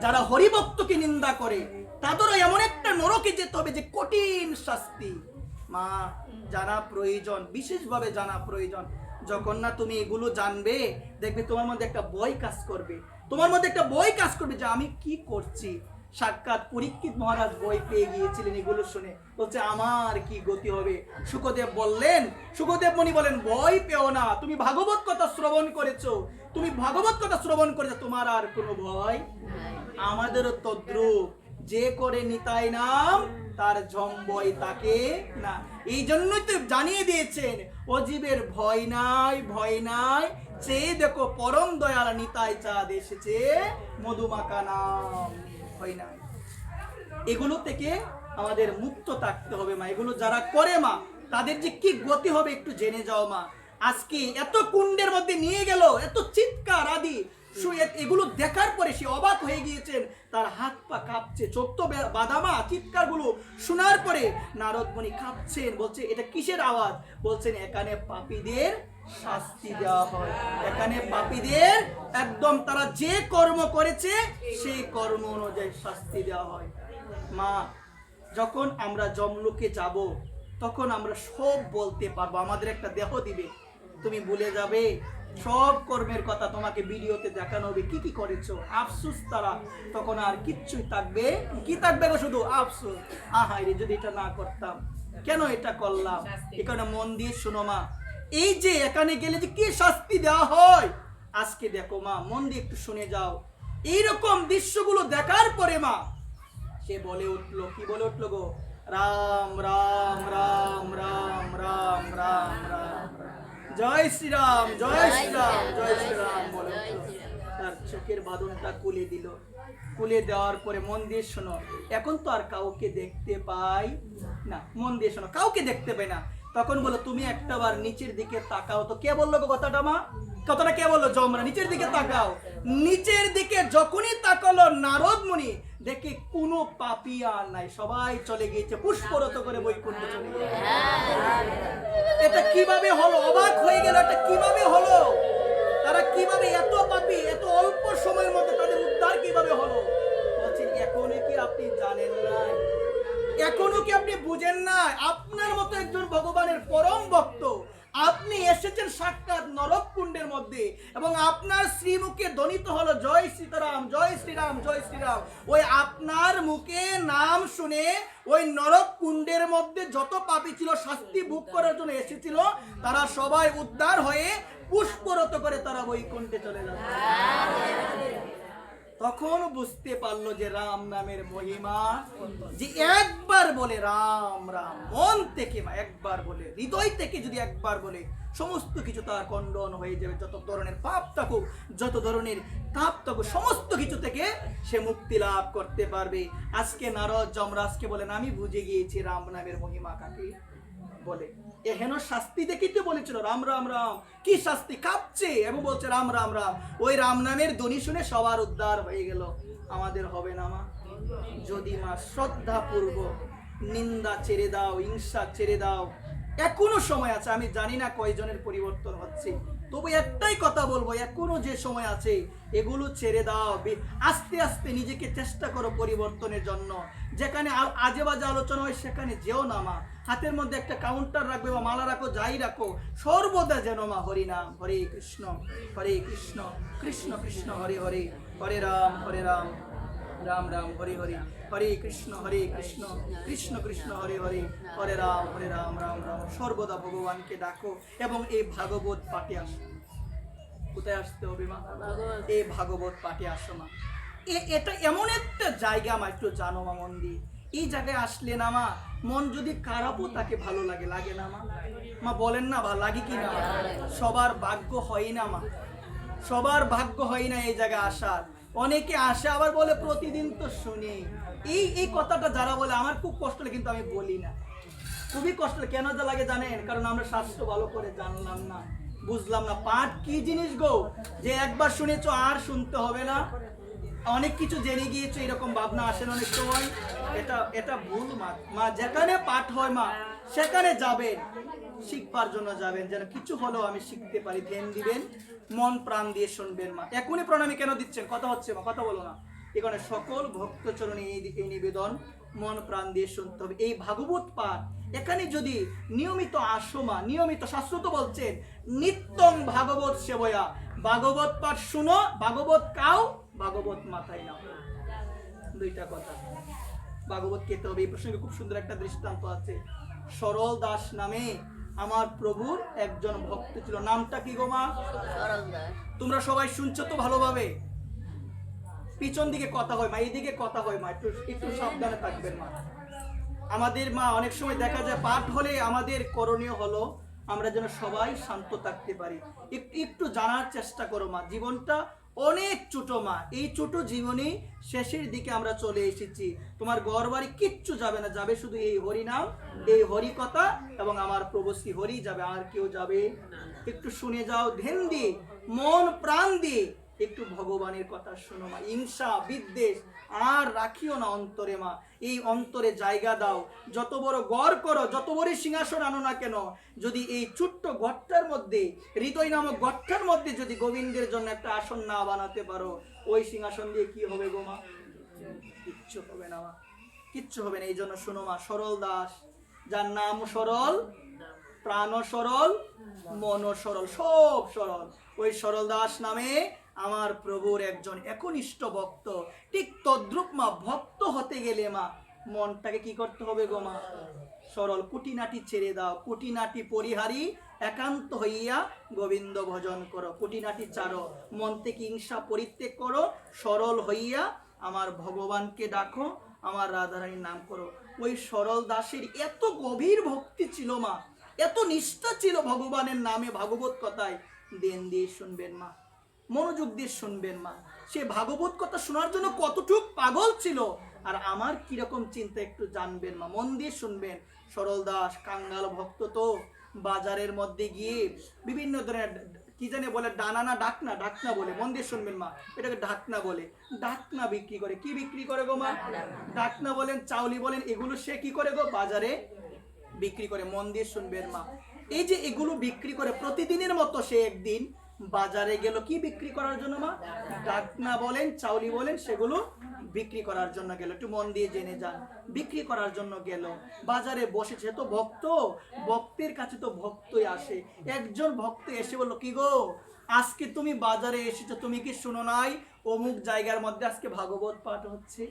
যারা হরিভক্তকে নিন্দা করে তাদেরও এমন একটা নরকে যেতে হবে যে কঠিন শাস্তি। মা জানা প্রয়োজন, বিশেষভাবে জানা প্রয়োজন। যখন না তুমি এগুলো জানবে, দেখবে তোমার মধ্যে একটা ভয় কাজ করবে, তোমার মধ্যে একটা ভয় কাজ করবে যে আমি কি করছি। সাক্ষাৎ পরীক্ষিত মহারাজ ভয় পেয়ে গিয়েছিলেন এগুলো শুনে, বলছে আমার কি গতি হবে। শুকদেব বললেন, শুকদেব মুনি বলেন ভয় পেও না, তুমি ভাগবত কথা শ্রবণ করেছো, তুমি ভাগবত কথা শ্রবণ করেছো, তোমার আর কোনো ভয়। আমাদেরও তদ্রূপ, যে করে নিতাই নাম তার জম্বয় তাকে না। এই জন্যই তো জানিয়ে দিয়েছেন অজীবের ভয় নাই, ভয় নাই, চেয়ে দেখো পরম দয়াল নিতাই চাঁদ এসেছে, মধুমাখা নাম ভয় নাই। এগুলো থেকে আমাদের মুক্ত থাকতে হবে মা। এগুলো যারা করে মা তাদের যে কি গতি হবে একটু জেনে যাও মা। আজকে এত কুণ্ডের মধ্যে নিয়ে গেল, এত চিৎকার আদি, এগুলো দেখার পরে সে অবাক হয়ে গিয়েছেন, তার হাত পা কাঁপছে, চোখ তো বাদামা। চিৎকার গুলো শোনার পরে নারদ মুনি কাঁপছেন, বলছে এটা কিসের আওয়াজ? বলছেন এখানে পাপীদের শাস্তি দেওয়া হয়, এখানে পাপীদের একদম তারা যে কর্ম করেছে সেই কর্ম অনুযায়ী শাস্তি দেওয়া হয়। মা যখন আমরা যমলোকে যাব, তখন আমরা সব বলতে পারবো। আমাদের একটা দেহ দিবে, তুমি ভুলে যাবে সব কর্মের কথা, তোমাকে ভিডিওতে দেখানো হবে কি কি করেছো। আফসোস তারা, তখন আর কিচ্ছুই থাকবে কি থাকবে গো, শুধু আফসোস। আহাইরে যদি এটা না করতাম, কেন এটা করলাম। এখানে মন দিয়ে শোনো মা, এই যে এখানে গেলে যে কি শাস্তি দেওয়া হয় আজকে দেখো মা, মন দিয়ে একটু শুনে যাও। এইরকম দৃশ্যগুলো দেখার পরে মা সে বলে উঠলো, কি বলে উঠলো গো, রাম রাম রাম রাম রাম রাম রাম, জয় শ্রীরাম জয় শ্রীরাম জয় শ্রীরাম বলে উঠলো। তার চোখের বাঁধনটা খুলে দিল। খুলে দেওয়ার পরে মন দিয়ে শোনো, এখন তো আর কাউকে দেখতে পাই না, মন দিয়ে শোনো, কাউকে দেখতে পাই না। তখন বলো, তুমি একটাবার নিচের দিকে তাকাও তো। কে বললো গো কথাটা মা, কথাটা কে বললো? যমরা। নিচের দিকে তাকাও। নিচের দিকে যখনই তাকালো নারদ মুনি দেখে কোনো পাপী আর নাই, সবাই চলে গিয়েছে পুষ্পরত করে বৈকুণ্ঠে চলে গেছে। এটা কিভাবে হলো? অবাক হয়ে গেল, এটা কিভাবে হলো? তারা কিভাবে এত পাপী, এত অল্প সময়ের মধ্যে তাদের উদ্ধার কিভাবে হলো? বলছেন, এখনো কি আপনি জানেন না? এখনো কি আপনি বুঝেন না? আপনার মতো একজন ভগবানের পরম ভক্ত, আপনি এসেছেন সাক্ষাৎ নরক কুণ্ডের মধ্যে, এবং আপনার শ্রীমুখে ধ্বনিত হলো জয় সীতারাম জয় শ্রীরাম জয় শ্রীরাম। ওই আপনার মুখে নাম শুনে ওই নরক কুণ্ডের মধ্যে যত পাপী ছিল, শাস্তি ভোগ করার জন্য এসেছিল, তারা সবাই উদ্ধার হয়ে পুষ্পরত করে তারা বৈকুণ্ঠে চলে যাবে। তখন বুঝতে পারলো যে রাম নামের মহিমা, যে একবার বলে রাম রাম মন থেকে, একবার বলে হৃদয় থেকে যদি একবার বলে, সমস্ত কিছু তার খণ্ডন হয়ে যাবে। যত ধরনের পাপ থাকুক, যত ধরনের তাপ থাকুক, সমস্ত কিছু থেকে সে মুক্তি লাভ করতে পারবে। আজকে নারদ যমরাজকে বলেন, আমি বুঝে গিয়েছি রাম নামের মহিমা কাকে বলে। এহেন শাস্তি দেখিতে বলেছিল, রাম রাম রাম, কি শাস্তি, কাঁপছে এবং বলছে রাম রাম রাম। ওই রাম নামের ধ্বনি শুনে সবার উদ্ধার হয়ে গেল। আমাদের হবে না মা? যদি মা শ্রদ্ধা পূর্বক নিন্দা ছেড়ে দাও, হিংসা ছেড়ে দাও, এখনো সময় আছে। আমি জানি না কয়জনের পরিবর্তন হচ্ছে, তবু একটাই কথা বলবো, এখনো যে সময় আছে এগুলো ছেড়ে দাও। আস্তে আস্তে নিজেকে চেষ্টা করো পরিবর্তনের জন্য। যেখানে আজে বাজে আলোচনা হয় সেখানে যেও না মা। হাতের মধ্যে একটা কাউন্টার রাখবে বা মালা রাখো, যাই রাখো, সর্বদা যেন মা হরি নাম, হরে কৃষ্ণ কৃষ্ণ কৃষ্ণ হরে হরে, হরে রাম রাম রাম হরে হরে, হরে কৃষ্ণ কৃষ্ণ কৃষ্ণ হরে হরে, হরে রাম রাম রাম। সর্বদা ভগবানকে ডাকো এবং এই ভাগবত পাঠে আসো। কোথায় আসতে হবে মা? এই ভাগবত পাঠে আসো মা। এটা এমন একটা জায়গা মা, একটু জানো মা মন দিয়ে। এই জায়গায় আসলে না মা, মন যদি খারাপও তাকে ভালো লাগে, লাগে না মা? মা বলেন না, ভালো লাগে কি না? সবার ভাগ্য হয় না মা, সবার ভাগ্য হয় না এই জায়গায় আসার। অনেকে আসে আবার বলে প্রতিদিন তো শুনি। এই কথাটা যারা বলে আমার খুব কষ্ট লাগে, কিন্তু আমি বলি না, খুবই কষ্ট লাগে। কেন যা লাগে জানেন? কারণ আমরা শাস্ত্র ভালো করে জানলাম না, বুঝলাম না পাঠ কি জিনিস গো, যে একবার শুনেছো আর শুনতে হবে না। অনেক কিছু জেনে গিয়েছো, এরকম ভাবনা আসেন অনেক সময়। এটা ভুল মা। যেখানে পাঠ হয় মা, সেখানে যাবেন, শিখবার জন্য যাবেন, যেন কিছু হলেও আমি শিখতে পারি। ধ্যান দিবেন, মন প্রাণ দিয়ে শুনবেন মা। এখনই প্রণামী কেন দিচ্ছেন? কথা হচ্ছে মা, কথা বলো না। এখানে সকল ভক্তচরণে এই নিবেদন, মন প্রাণ দিয়ে শুনতে হবে। এই ভাগবত পাঠ এখানে যদি নিয়মিত আসো মা, নিয়মিত, শাস্ত্র তো বলছেন নিত্যং ভাগবত সেবয়া, ভাগবত পাঠ শুনো, ভাগবত খাও, ভাগবত মাথায় নাও। দুইটা কথা, ভাগবত খেতে হবে। এই প্রসঙ্গে খুব সুন্দর একটা দৃষ্টান্ত আছে। সরল দাস নামে আমার প্রভুর একজন ভক্ত ছিল। নামটা কি গো মা? তোমরা সবাই শুনছো তো ভালোভাবে? পিছন দিকে কথা হয় মা, এইদিকে কথা হয় মা, একটু সাবধানে থাকবেন মা। আমাদের মা অনেক সময় দেখা যায় পাঠ হলে আমাদের করণীয় হলো আমরা যেন সবাই শান্ত থাকতে পারি। একটু জানার চেষ্টা করো মা, জীবনটা অনেক ছোট মা। এই ছোট জীবনে শেষের দিকে আমরা চলে এসেছি। তোমার ঘর বাড়ি কিচ্ছু যাবে না, যাবে শুধু এই হরি নাম, এই হরি কথা এবং আমার প্রভু শ্রী হরি যাবে, আর কেউ যাবে। একটু শুনে যাও, ধ্যান দিয়ে, মন প্রাণ দিয়ে একটু ভগবানের কথা শোনো মা। হিংসা বিদ্বেষ আর রাখিও না অন্তরে মা। এই অন্তরে জায়গা দাও। যত বড় ঘর করো, যত বড় সিংহাসন আনো না কেন, যদি এই ছোট্ট ঘরটার মধ্যে, হৃদয় নামক ঘরটার মধ্যে যদি গোবিন্দের জন্য একটা আসন না বানাতে পারো, ওই সিংহাসন দিয়ে কি হবে গো মা? কিচ্ছু হবে না মা, কিচ্ছু হবে না। এই জন্য শোনো মা, সরল দাস যার নাম সরল, প্রাণ সরল, মন সরল, সব সরল। ওই সরল দাস নামে আমার প্রভুর একজন একনিষ্ঠ ভক্ত। ঠিক তদ্রূপ মা, ভক্ত হতে গেলে মা মনটাকে কি করতে হবে গো মা? সরল, কুটিনাটি ছেড়ে দাও, কুটিনাটি পরিহারি একান্ত হইয়া গোবিন্দ ভজন করো। কুটিনাটি ছাড়ো, মন থেকে হিংসা পরিত্যাগ করো, সরল হইয়া আমার ভগবানকে ডাকো, আমার রাধারানীর নাম করো। ওই সরল দাসের এত গভীর ভক্তি ছিল মা, এত নিষ্ঠা ছিল ভগবানের নামে, ভাগবত কথায়। দেন দিয়ে শুনবেন মা, মনোযোগ দিয়ে শুনবেন মা, সে ভাগবত কথা শোনার জন্য কতটুক পাগল ছিল, আর আমার কিরকম চিন্তা একটু জানবেন মা, মন দিয়ে শুনবেন। সরল দাস কাঙ্গাল ভক্ত তো বাজারের মধ্যে গিয়ে বিভিন্ন ধরনের কি জানে বলে, ডানা না ডাকনা, ডাকনা বলে, মন দিয়ে শুনবেন মা, এটাকে ডাকনা বলে। ডাকনা বিক্রি করে, কি বিক্রি করে গো মা? ডাকনা বলেন, চাউলি বলেন, এগুলো সে কি করে গো? বাজারে বিক্রি করে। মন দিয়ে শুনবেন মা, এই যে এগুলো বিক্রি করে, প্রতিদিনের মতো সে একদিন বাজারে গেল কি বিক্রি করার জন্য মা? ডাকনা বলেন, চাউলি বলেন, সেগুলো বিক্রি করার জন্য গেল। একটু মন দিয়ে জেনে যান, বিক্রি করার জন্য গেল, বাজারে বসেছে। তো ভক্ত, ভক্তের কাছে তো ভক্তই আসে। একজন ভক্ত এসে বলল, কি গো আজকে তুমি বাজারে এসেছো, তুমি কি শুনো নাই অমুক জায়গার মধ্যে আজকে ভাগবত পাঠ হচ্ছে?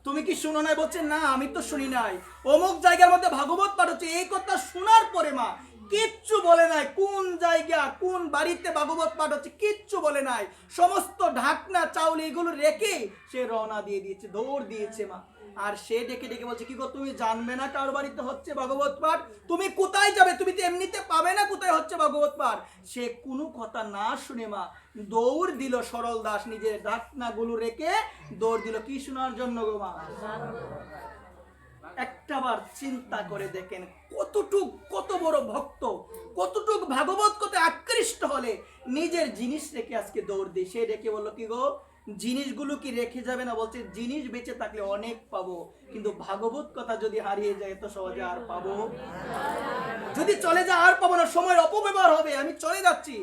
তুমি কি শুনো নাই? বলছে না, আমি তো শুনি নাই, অমুক জায়গার মধ্যে ভাগবত পাঠ হচ্ছে। এই কথা শোনার পরে মা কিচ্ছু বলে নাই, কোন জায়গা কোন বাড়িতে ভাগবত পাঠ হচ্ছে কিচ্ছু বলে নাই। সমস্ত ঢাকনা চাউল এগুলো রেখে সে রওনা দিয়ে দিয়েছে, দৌড় দিয়েছে মা। আর সে ডেকে ডেকে বলছে, কি গো তুমি জানবে না কার বাড়িতে হচ্ছে ভাগবত পাঠ? তুমি কোথায় যাবে? তুমি তো এমনিতে পাবে না কোথায় হচ্ছে ভাগবত পাঠ। সে কোনো কথা না শুনে মা দৌড় দিল। সরল দাস নিজের ঢাকনাগুলো রেখে দৌড় দিল, কি শোনার জন্য গো মা? একটাবার চিন্তা করে দেখেন, কতটুক, কত বড় ভক্ত, কতটুক ভাগবত কথা আকৃষ্ট হলে নিজের জিনিস রেখে আজকে দৌড় দিয়ে। সে ডেকে বললো, কি গো জিনিসগুলো কি রেখে যাবে না? বলছে জিনিস বেঁচে থাকলে অনেক পাবো, কিন্তু ভাগবত কথা যদি হারিয়ে যায় তো সহজে আর পাবো, যদি চলে যায় আর পাবো না, সময়ের অপব্যবহার হবে, আমি চলে যাচ্ছি।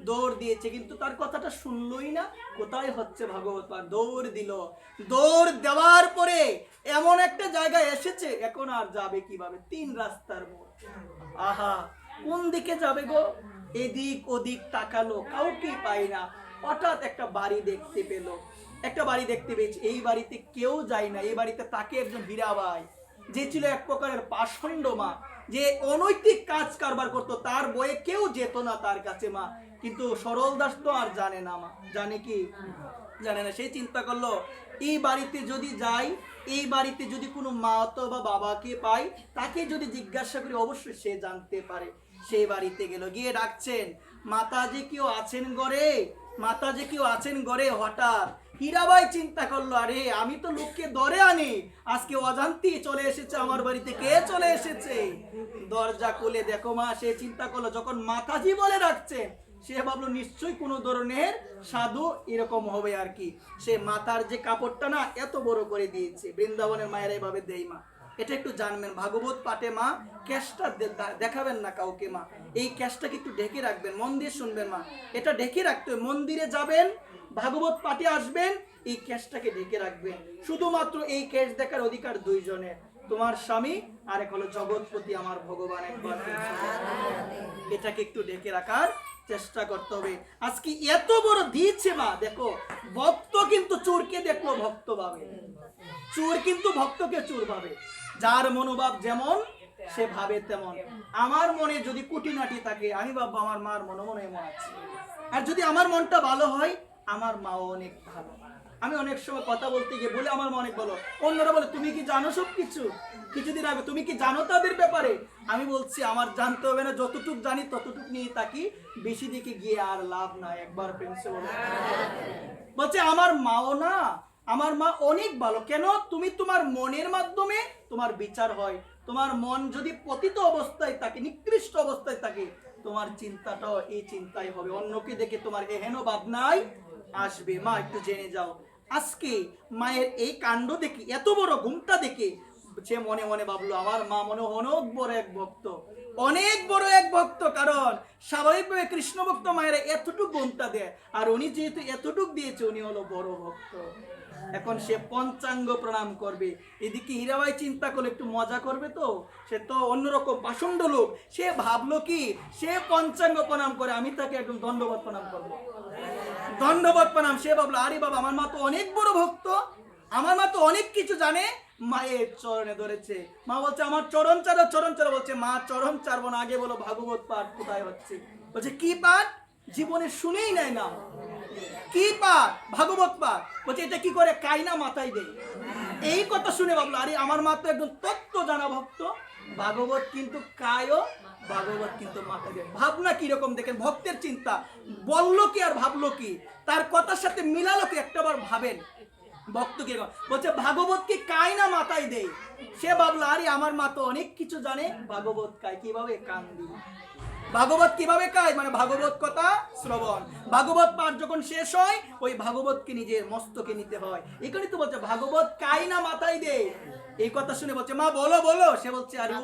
দৌড় দিয়েছে, কিন্তু তার কথাটা শুনলই না। কোথায় হচ্ছে ভাগবত পাঠ? দৌড় দিল। দৌড় দেওয়ার পরে এমন একটা জায়গায় এসেছে, এখন আর যাবে কিভাবে? 3 রাস্তার মোড়। আহা, কোন দিকে যাবে গো? এদিক ওদিক তাকালো, কাউকে পায় না। হঠাৎ একটা বাড়ি দেখতে পেল, একটা বাড়ি দেখতে পেয়েছে। এই বাড়িতে কেউ যায় না। এই বাড়িতে তাকে একজন হীরাবাই, যে ছিল এক প্রকারের পাষণ্ড মা, যে অনৈতিক কাজ কারবার করতো, তার বয়ে কেউ যেত না তার কাছে মা। কিন্তু সরল দাস তো আর জানে না মা, জানে কি? জানে না। সেই চিন্তা করলো, এই বাড়িতে যদি যাই, এই বাড়িতে যদি কোনো মা অথবা বাবাকে পাই, তাকে যদি জিজ্ঞাসা করি অবশ্যই সে জানতে পারে। সেই বাড়িতে গেল, গিয়ে ডাকছেন, মাতাজি কেউ আছেন ঘরে? মাতাজি কেউ আছেন ঘরে? হঠাৎ হীরাবাই চিন্তা করলো, আরে আমি তো লোককে ধরে আনি, আজকে অজান্তি চলে এসেছে আমার বাড়িতে। কে চলে এসেছে? দরজা খুলে দেখো মা। সে চিন্তা করলো, যখন মাতাজি বলে ডাকছে, সে ভাবলো নিশ্চয়ই কোনো ধরনের সাধু এরকম হবে আর কি। সে মাথার যে কাপড়টা না এত বড় করে দিয়েছে, বৃন্দাবনের মায়েরা এভাবে দেয় মা। এটা একটু জানবেন, ভাগবত পাঠে মা ক্যাশটা দেখাবেন না কাউকে মা। এই ক্যাশটাকে একটু ঢেকে রাখবেন, মন দিয়ে শুনবেন মা। এটা ঢেকে রাখতে হবে। মন্দিরে যাবেন, ভাগবত পাঠে আসবেন, এই ক্যাশটাকে ঢেকে রাখবেন। শুধুমাত্র এই ক্যাশ দেখার অধিকার 2 জনের, তোমার স্বামী আর এক হলো জগৎপতি আমার ভগবান একবার। এটাকে একটু ঢেকে রাখার চেষ্টা করতে হবে। আজকে এত বড় দিয়েছে মা, দেখো ভক্ত কিন্তু চোরকে দেখলো ভক্ত ভাবে, চোর কিন্তু ভক্তকে চোর ভাবে। যার মনোভাব যেমন সে ভাবে তেমন। আমার মনে যদি কুটিনাটি থাকে, আমি ভাববো আমার মার মনে মনে এমন আছে। আর যদি আমার মনটা ভালো হয়, আমার মাও অনেক ভালো। আমি অনেক সময় কথা বলতে গিয়ে বলে আমার মা অনেক ভালো, অন্যরা বলে তুমি কি জানো সব কিছু? কিছুদিন আগে তুমি কি জানো তাদের ব্যাপারে? আমি বলছি আমার জানতে হবে না, যতটুক জানি ততটুক নিয়ে থাকি, বেশি দিকে গিয়ে আর লাভ নাই। একবার প্রিন্সে বলছে আমার মাও না, আমার মা অনেক ভালো। কেন? তুমি তোমার মনের মাধ্যমে তোমার বিচার হয়। তোমার মন যদি পতিত অবস্থায় থাকে, নিকৃষ্ট অবস্থায় থাকে, তোমার চিন্তাটাও এই চিন্তাই হবে, অন্যকে দেখে তোমার এহেন ভাবনাই আসবে। মা একটু জেনে যাও, আজকে মায়ের এই কাণ্ড দেখি, এত বড় ঘুমটা দেখে সে মনে মনে ভাবলো আমার মা মনে অনেক বড় এক ভক্ত, অনেক বড় এক ভক্ত, কারণ স্বাভাবিকভাবে কৃষ্ণ ভক্ত মায়েরা এতটুকু গুণটা দেয়, আর উনি যেহেতু এতটুকু দিয়েছে উনি হলো বড় ভক্ত। এখন সে পঞ্চাঙ্গ প্রণাম করবে, এদিকে হীরাবাই চিন্তা করলে একটু মজা করবে, তো সে তো অন্যরকম পাষণ্ড লোক, সে ভাবলো কি সে পঞ্চাঙ্গ প্রণাম করে আমি তাকে একদম দণ্ডবত প্রণাম করবো, দণ্ডবত প্রণাম। সে ভাবলো আরে বাবা আমার মা তো অনেক বড় ভক্ত, আমার মা তো অনেক কিছু জানে, মায়ের চরণে ধরেছে। মা বলছে আমার চরণ চারো, চরণ চারো। বলছে মা চরণ চারবো না, আগে বলো ভাগবত পাঠ কোথায় হচ্ছে। বলছে কি পাঠ? জীবনে শুনেই নাই না। কি পাঠ? ভাগবত পাঠ। বলছে এটা কি করে? কাইনা মাথায় দেয়। এই কথা শুনে ভাবলো আরে আমার মা তো একদম তত্ত্ব জানা ভক্ত, ভাগবত কিন্তু কায়ও, ভাগবত কিন্তু মাথায় দেয়। ভাবনা কিরকম দেখেন, ভক্তের চিন্তা। বললো কি আর ভাবলো কি, তার কথার সাথে মিলালো কি, একটাবার ভাবেন ভক্ত কিরকম। বলছে ভাগবত কি কায়না মাথায় দেয়। সে ভাবলো আরে আমার মা তো অনেক কিছু জানে, ভাগবত কায় কিভাবে? কান দিয়ে। ভাগবত কিভাবে কায়? মানে ভাগবত কথা শ্রবণ। ভাগবত পাঠ যখন শেষ হয় ওই ভাগবতকে নিজের মস্তকে নিতে হয়। এখানে তো বলছে ভাগবত কাই না মাথায় দে। এই কথা শুনে বলছে মা বলো বলো। সে বলছে আরে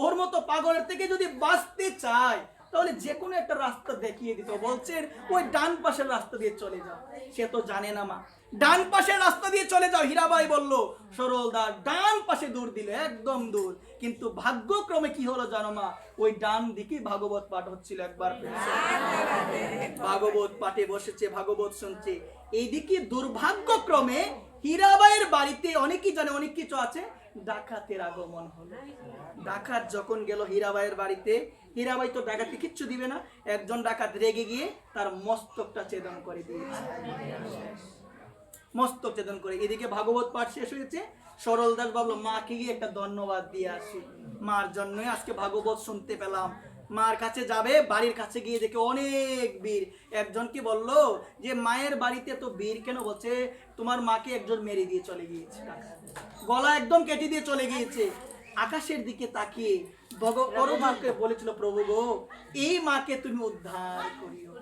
ওর মতো পাগলের থেকে যদি বাঁচতে চায় তাহলে যে কোনো একটা রাস্তা দেখিয়ে দিত। বলছেন ওই ডান পাশের রাস্তা দিয়ে চলে যাও। সে তো জানে না মা, ডান পাশের রাস্তা দিয়ে চলে যাও। হীরাবাই বলল সরলদার ডান পাশে দূর দিল, একদম দূর। কিন্তু ভাগ্যক্রমে কি হলো জানো মা, ওই ডান দিকে ভাগবত পাঠ হচ্ছিল। একবার ভাগবত পাঠে বসেছে, ভাগবত শুনছে। এইদিকে দুর্ভাগ্যক্রমে হীরাবাইয়ের বাড়িতে অনেকেই জানে অনেক কিছু আছে, ডাকাতের আগমন হলো। ডাকাত যখন গেল হীরাবাইয়ের বাড়িতে, হীরাবাই তো ডাকাতকে কিচ্ছু দিবে না। একজন ডাকাত রেগে গিয়ে তার মস্তকটা ছেদন করে দিয়েছে, মস্তক ছেদন করে। এদিকে ভাগবত পাঠ শেষ হয়েছে। সরল দাস ভাবলো মাকে গিয়ে একটা ধন্যবাদ দিয়ে আসি, মার জন্যই আজকে ভাগবত শুনতে পেলাম। মার কাছে যাবে, বাড়ির কাছে গিয়ে দেখে অনেক বীর। একজনকে বললো যে মায়ের বাড়িতে তো বীর কেন? বলছে তোমার মাকে একজন মেরে দিয়ে চলে গিয়েছে, গলা একদম কেটে দিয়ে চলে গিয়েছে। আকাশের দিকে তাকিয়ে ভগবানকে বলেছিল প্রভু গো এই মাকে তুমি উদ্ধার করিও।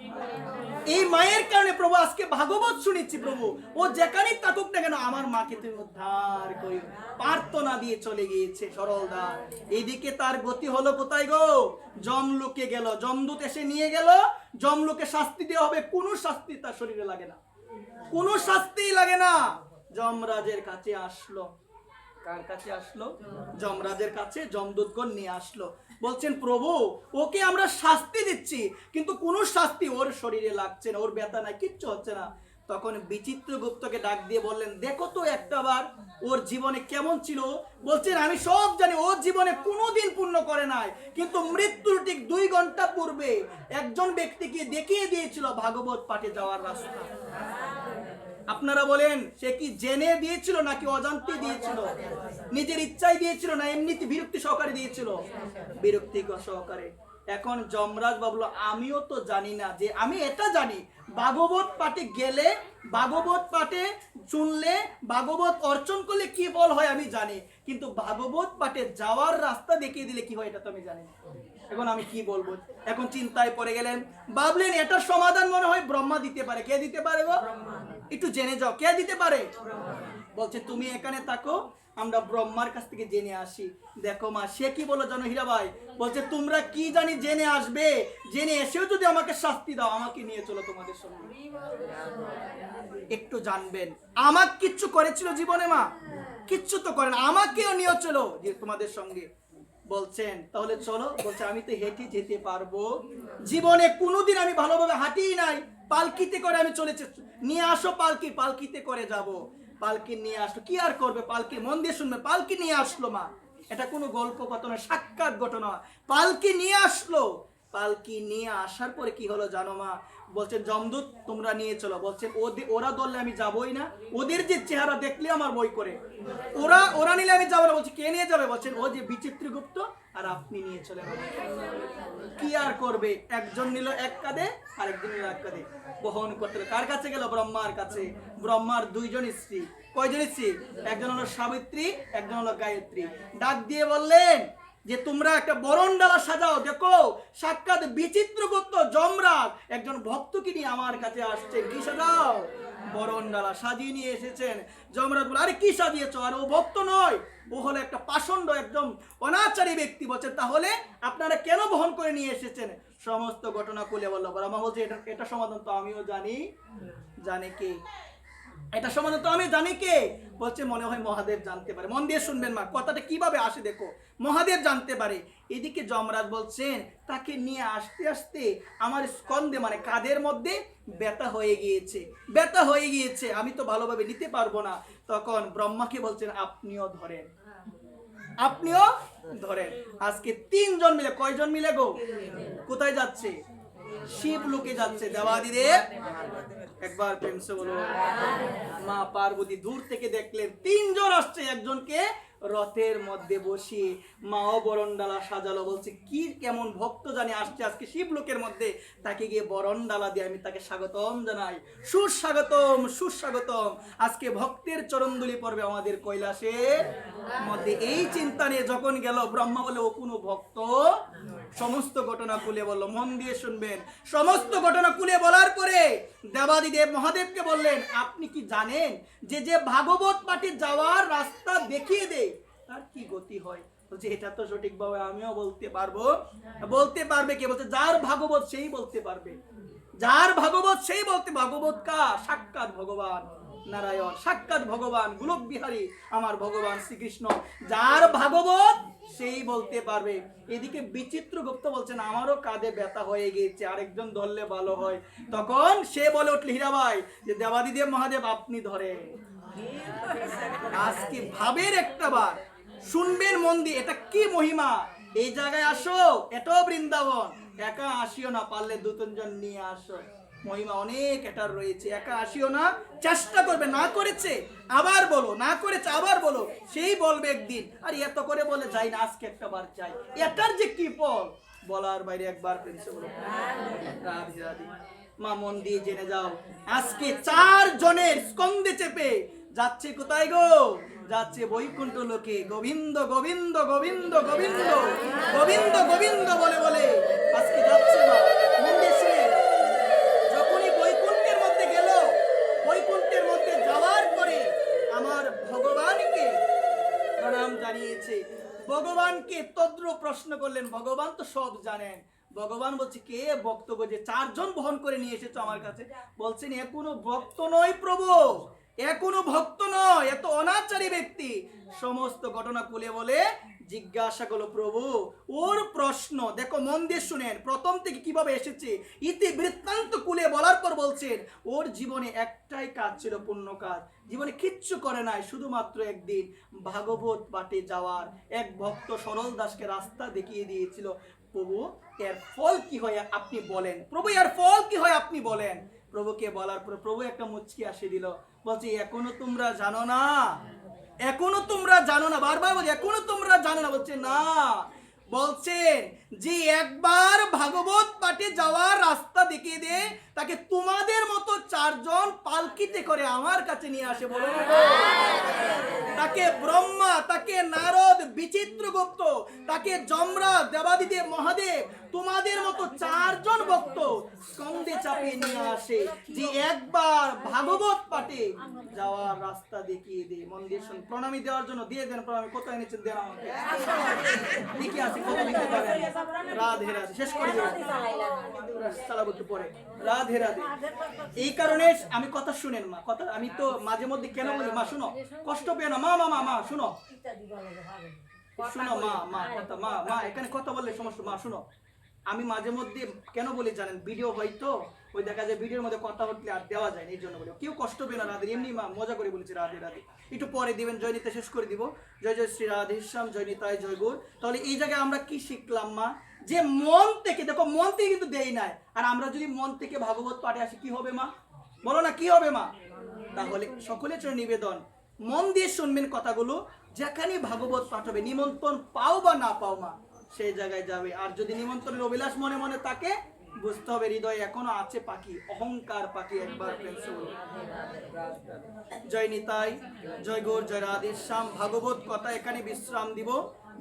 এই মায়ের কারণে প্রভু আজকে ভাগবত শুনেছি প্রভু, ও যেখানেই থাকুক না কেন আমার মাকে তুমি উদ্ধার করিও। প্রার্থনা দিয়ে চলে গিয়েছে সরলদা। এইদিকে তার গতি হলো কোথায় গো? যমলোকে গেল। যমদূত এসে নিয়ে গেল। যমলোকে শাস্তি দেওয়া হবে, কোনো শাস্তি তার শরীরে লাগে না, কোনো শাস্তিই লাগে না। যমরাজের কাছে আসলো। কার কাছে আসলো? যমরাজের কাছে যমদূতগণ নিয়ে আসলো। বলছেন প্রভু ওকে আমরা শাস্তি দিচ্ছি কিন্তু কোনো শাস্তি ওর শরীরে লাগছে না, ওর ব্যথা নাই, কিচ্ছু হচ্ছে না। তখন বিচিত্রগুপ্তকে ডাক দিয়ে বললেন দেখো তো একটাবার ওর জীবনে কেমন ছিল। বলছেন আমি সব জানি, ওর জীবনে কোনোদিন পুণ্য করে নাই, কিন্তু মৃত্যুর ঠিক 2 ঘন্টা পূর্বে একজন ব্যক্তিকে দেখিয়ে দিয়েছিল ভাগবত পাঠে যাওয়ার রাস্তা। আপনারা বলেন সে কি জেনে দিয়েছিল নাকি অজান্তে দিয়েছিল? নিজের ইচ্ছায় দিয়েছিল না এমনিতে বিরক্তি সহকারে দিয়েছিল? বিরক্তি সহকারে। এখন যমরাজ ভাবলো আমিও তো জানি না, যে আমি এটা জানি ভাগবত পাঠে গেলে, ভাগবত পাঠে শুনলে, ভাগবত অর্চন করলে কি ফল হয় আমি জানি, কিন্তু ভাগবত পাঠে যাওয়ার রাস্তা দেখিয়ে দিলে কি হয় এটা তো আমি জানি না। এখন আমি কি বলবো? এখন চিন্তায় পড়ে গেলেন। ভাবলেন এটার সমাধান মনে হয় ব্রহ্মা দিতে পারে। কে দিতে পারে গো? একটু জেনে যাও, কে দিতে পারে? বলছে তুমি এখানে থাকো, আমরা ব্রহ্মার কাছ থেকে জেনে আসি। দেখো মা সে কি বলো জানো হীরাবাই? বলছে তোমরা কি জানি জেনে আসবে, জেনে এসেও যদি আমাকে শাস্তি দাও আমাকে নিয়ে চলো তোমাদের সঙ্গে, একটু জানবেন আমার কিচ্ছু করেছিল জীবনে মা? কিচ্ছু তো করেন, আমাকেও নিয়ে চলো যে তোমাদের সঙ্গে। বলছেন তাহলে চলো। বলছে আমি তো হেঁটে যেতে পারবো, জীবনে কোনোদিন আমি ভালোভাবে হাঁটিই নাই, পালকিতে করে আমি চলেছি। নিয়ে আসো পালকি, পালকিতে করে যাব। পালকি নিয়ে আসলো। কি আর করবে পালকি? মন দিয়ে শুনবে। পালকি নিয়ে আসলো মা, এটা কোনো গল্প কথা না, সাক্ষাৎ ঘটনা। পালকি নিয়ে আসলো। পালকি নিয়ে আসার পরে কি হলো জানো মা? বলছেন যমদূত তোমরা নিয়ে চলো। বলছেন ওরা ধরলে আমি যাবই না, ওদের যে চেহারা দেখলে আমার বই করে, ওরা নিলে আমি যাবো না। বলছে কে নিয়ে যাবে? বলছেন ও যে বিচিত্রগুপ্ত আর আপনি নিয়ে চলে। কি আর করবে? একজন নিল এক কাঁধে আর একজন নিল এক কাঁধে, বহন করতে হবে। কার কাছে গেল? ব্রহ্মার কাছে। ব্রহ্মার 2 জন স্ত্রী। কয়জন স্ত্রী? একজন হলো সাবিত্রী, একজন হলো গায়ত্রী। ডাক দিয়ে বললেন যে তোমরা একটা বরণডালা সাজাও, দেখো সাক্ষাৎ বিচিত্রগুপ্ত যমরাজ একজন ভক্তকে নিয়ে আমার কাছে আসছে, কি সাজাও? বরণডালা সাজিয়ে নিয়ে এসেছেন। যমরাজ বলে, আরে কি সাজিয়েছো? আর ও ভক্ত নয়, ও হলো একটা পাষণ্ড, একদম অনাচারী ব্যক্তি। বলছে, তাহলে আপনারা কেন বহন করে নিয়ে এসেছেন? সমস্ত ঘটনা খুলে বললো। ব্রহ্মা বলছে, এটা সমাধান তো আমিও জানি। জানে কে? এটা সমাধান তো আমি জানি কে? বলছে, মনে হয় মহাদেব জানতে পারে। মন দিয়ে শুনবেন মা, কথাটা কিভাবে আসে দেখো। মহাদেব জানতে পারে। এদিকে যমরাজ বলছেন, তাকে নিয়ে আসতে আসতে আমার স্কন্ধে মানে কাঁধের মধ্যে ব্যথা হয়ে গিয়েছে, ব্যথা হয়ে গিয়েছে, আমি তো ভালোভাবে নিতে পারবো না। তখন ব্রহ্মাকে বলছেন, আপনিও ধরেন, আপনিও ধরেন। আজকে 3 জন মিলে, কয়জন মিলে গো? কোথায় যাচ্ছে? শিব লোকে যাচ্ছে। দেবাদিদেব একবার প্রেম সে বলো। মা পার্বতী দূর থেকে দেখলেন 3 জন আসছে, একজনকে রথের মধ্যে বসিয়ে মাও বরণডালা সাজালো। বলছে, কি কেমন ভক্ত জানি আসছে আজকে শিবলোকের মধ্যে, তাকে গিয়ে বরণডালা দিয়ে আমি তাকে স্বাগতম জানাই। সুস্বাগতম, সুস্বাগতম। আজকে ভক্তের চরণধুলি পড়বে আমাদের কৈলাসের মধ্যে। এই চিন্তা নিয়ে যখন গেল, ব্রহ্মা বলে, ও কোনো ভক্ত? সমস্ত ঘটনা খুলে বললো। মন দিয়ে শুনবেন। সমস্ত ঘটনা খুলে বলার পরে দেবাদিদেব মহাদেবকে বললেন, আপনি কি জানেন যে যে ভাগবত পাঠে যাওয়ার রাস্তা দেখিয়ে দেয় তার কি গতি হয়? বলছে, এটা তো সঠিকভাবে আমিও বলতে পারবো। বলতে পারবে কে? বলছে, যার ভাগবত সেই বলতে পারবে। যার ভাগবত সেই বলতে। ভাগবত কা? সাক্ষাৎ ভগবান নারায়ণ, সাক্ষাৎ ভগবান গোলক বিহারী আমার ভগবান শ্রীকৃষ্ণ। যার ভাগবত সেই বলতে পারবে। এদিকে বিচিত্রগুপ্ত বলছেন, আমারও কাঁধে ব্যথা হয়ে গিয়েছে, আরেকজন ধরলে ভালো হয়। তখন সে বলে উঠল, হীরাবাই, যে দেবাদিদেব মহাদেব আপনি ধরে। আজকে ভাবের একটা বার শুনবেন মন দিয়ে, এটা কি মহিমা। এই জায়গায় আসো, এটাও বৃন্দাবন। একা আসিও না, পারলে 2-3 জন নিয়ে আসো। মহিমা অনেক এটার রয়েছে। একা আসিও না, চেষ্টা করবে। না করেছে আবার বলো, না করেছে আবার বলো, সেই বলবে একদিন। আর এত করে বলে যাই না, আজকে একটা বার চাই। এটার যে কি ফল, বলার বাইরে। একবার প্রিন্সে বলো, রাধে রাধে। মা মন দিয়ে জেনে যাও, আজকে 4 জনের স্কন্ধে চেপে যাচ্ছে কোথায় গো? যাচ্ছে বৈকুণ্ঠ লোকে। গোবিন্দ গোবিন্দ গোবিন্দ গোবিন্দ গোবিন্দ গোবিন্দ বলে বলে আজকে যাচ্ছে। মা মন দিয়ে শুনে, যখনই বৈকুণ্ঠের মধ্যে গেল, বৈকুণ্ঠের মধ্যে যাওয়ার পরে আমার ভগবানকে প্রণাম জানিয়েছে। ভগবানকে তদ্র প্রশ্ন করলেন। ভগবান তো সব জানেন। ভগবান বলছে, কে বক্তব্য যে 4 জন বহন করে নিয়ে এসেছো আমার কাছে? বলছেন, এ কোনো ভক্ত নয় প্রভু, এ কোনো ভক্ত নয়, এত অনাচারী ব্যক্তি। সমস্ত ঘটনা খুলে বলে জিজ্ঞাসা করলো, প্রভু ওর প্রশ্ন দেখো, মন দিয়ে শুনেন, প্রথম থেকে কিভাবে এসেছে ইতি বৃত্তান্ত খুলে বলার পর বলছেন, ওর জীবনে একটাই কাজ ছিল, পুণ্য কাজ। জীবনে কিচ্ছু করে নাই, শুধুমাত্র একদিন ভাগবত পাঠে যাওয়ার এক ভক্ত সরল দাসকে রাস্তা দেখিয়ে দিয়েছিল। প্রভু এর ফল কি হয় আপনি বলেন। প্রভু এর ফল কি হয় আপনি বলেন। প্রভুকে বলার পর প্রভু একটা মুচকি আসে দিল। বলছে, এখনো তোমরা জানো না? এখনো তোমরা জানো না? বারবার বলছে, এখনো তোমরা জানো না? বলছে, না। বলছেন যে একবার ভাগবত পাঠে যাওয়ার রাস্তা দেখিয়ে দে, তাকে তোমাদের মতো 4 জন পালকিতে করে আমার কাছে নিয়ে আসে। বলো, তাকে ব্রহ্মা, তাকে নারদ, বিচিত্রগুপ্ত, তাকে যমরাজ, দেবাদিদেব মহাদেব, তোমাদের মতো 4 জন ভক্ত স্কন্ধে চাপিয়ে নিয়ে আসে, যে একবার ভাগবত পাঠে যাওয়ার রাস্তা দেখিয়ে দে। মন দিয়ে শুন। প্রণামী দেওয়ার জন্য দিয়ে দেন। প্রণামী কোথায় এনেছেন দেন আমাকে। দেখি আছে কত দিতে পারেন। রাধে রাধে। শেষ করে দেব, চালাবো একটু পরে। রাধে রাধে। এই কারণে আমি কথা শুনেন মা, কথা আমি তো মাঝে মধ্যে কেন বলি, মা শুনো, কষ্ট পেও না। মা মা মা মা শুনো, শুনো মা, মা কথা, মা মা এখানে কথা বললে সমস্যা। মা শুনো, আমি মাঝে মধ্যে কেন বলি জানেন, ভিডিও হয়তো ওই দেখা যায় ভিডিওর মধ্যে কথা উঠলে আর দেওয়া যায় না, এই জন্য বলি। কেউ কষ্ট পেও না রাধে, এমনি মা মজা করে বলেছি রাধে রাধে। একটু পরে দিবেন, জয় নিতে শেষ করে দিব। জয় জয় শ্রী রাধেশ্যাম, জয় নিতাই, জয় গুর। তাহলে এই জায়গায় আমরা কি শিখলাম মা? যে মন থেকে, দেখো মন থেকে কিন্তু দেই নাই। আর আমরা যদি মন থেকে ভাগবত পাঠে আসি কি হবে মা? বলো না, কি হবে মা? তাহলে সকলের জন্য নিবেদন, মন দিয়ে শুনবেন কথাগুলো। যেখানে ভাগবত পাঠ হবে, নিমন্ত্রণ পাও বা না পাও মা, সেই জায়গায় যাবে। আর যদি নিমন্ত্রণের অভিলাষ মনে মনে থাকে, বুঝতে হবে হৃদয়ে এখনো আছে পাখি, অহংকার পাখি। একবার প্রেম সে বলুন। জয় নিতাই, জয় গৌর, জয় রাধেশ্যাম। ভাগবত কথা এখানে বিশ্রাম দিব।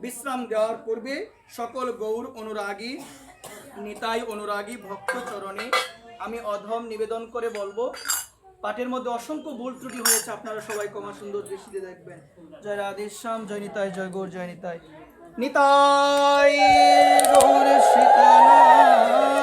বিশ্রাম দেওয়ার পূর্বে সকল গৌর অনুরাগী নিতাই অনুরাগী ভক্ত চরণে আমি অধম নিবেদন করে বলবো, পাঠের মধ্যে অসংখ্য ভুল ত্রুটি হয়েছে, আপনারা সবাই কমা সুন্দর দৃষ্টিতে দেখবেন। জয় রাধেশ্যাম, জয় নিতাই, জয় গৌর, জয় নিতাই। নিতাই গৌর সীতানাথ।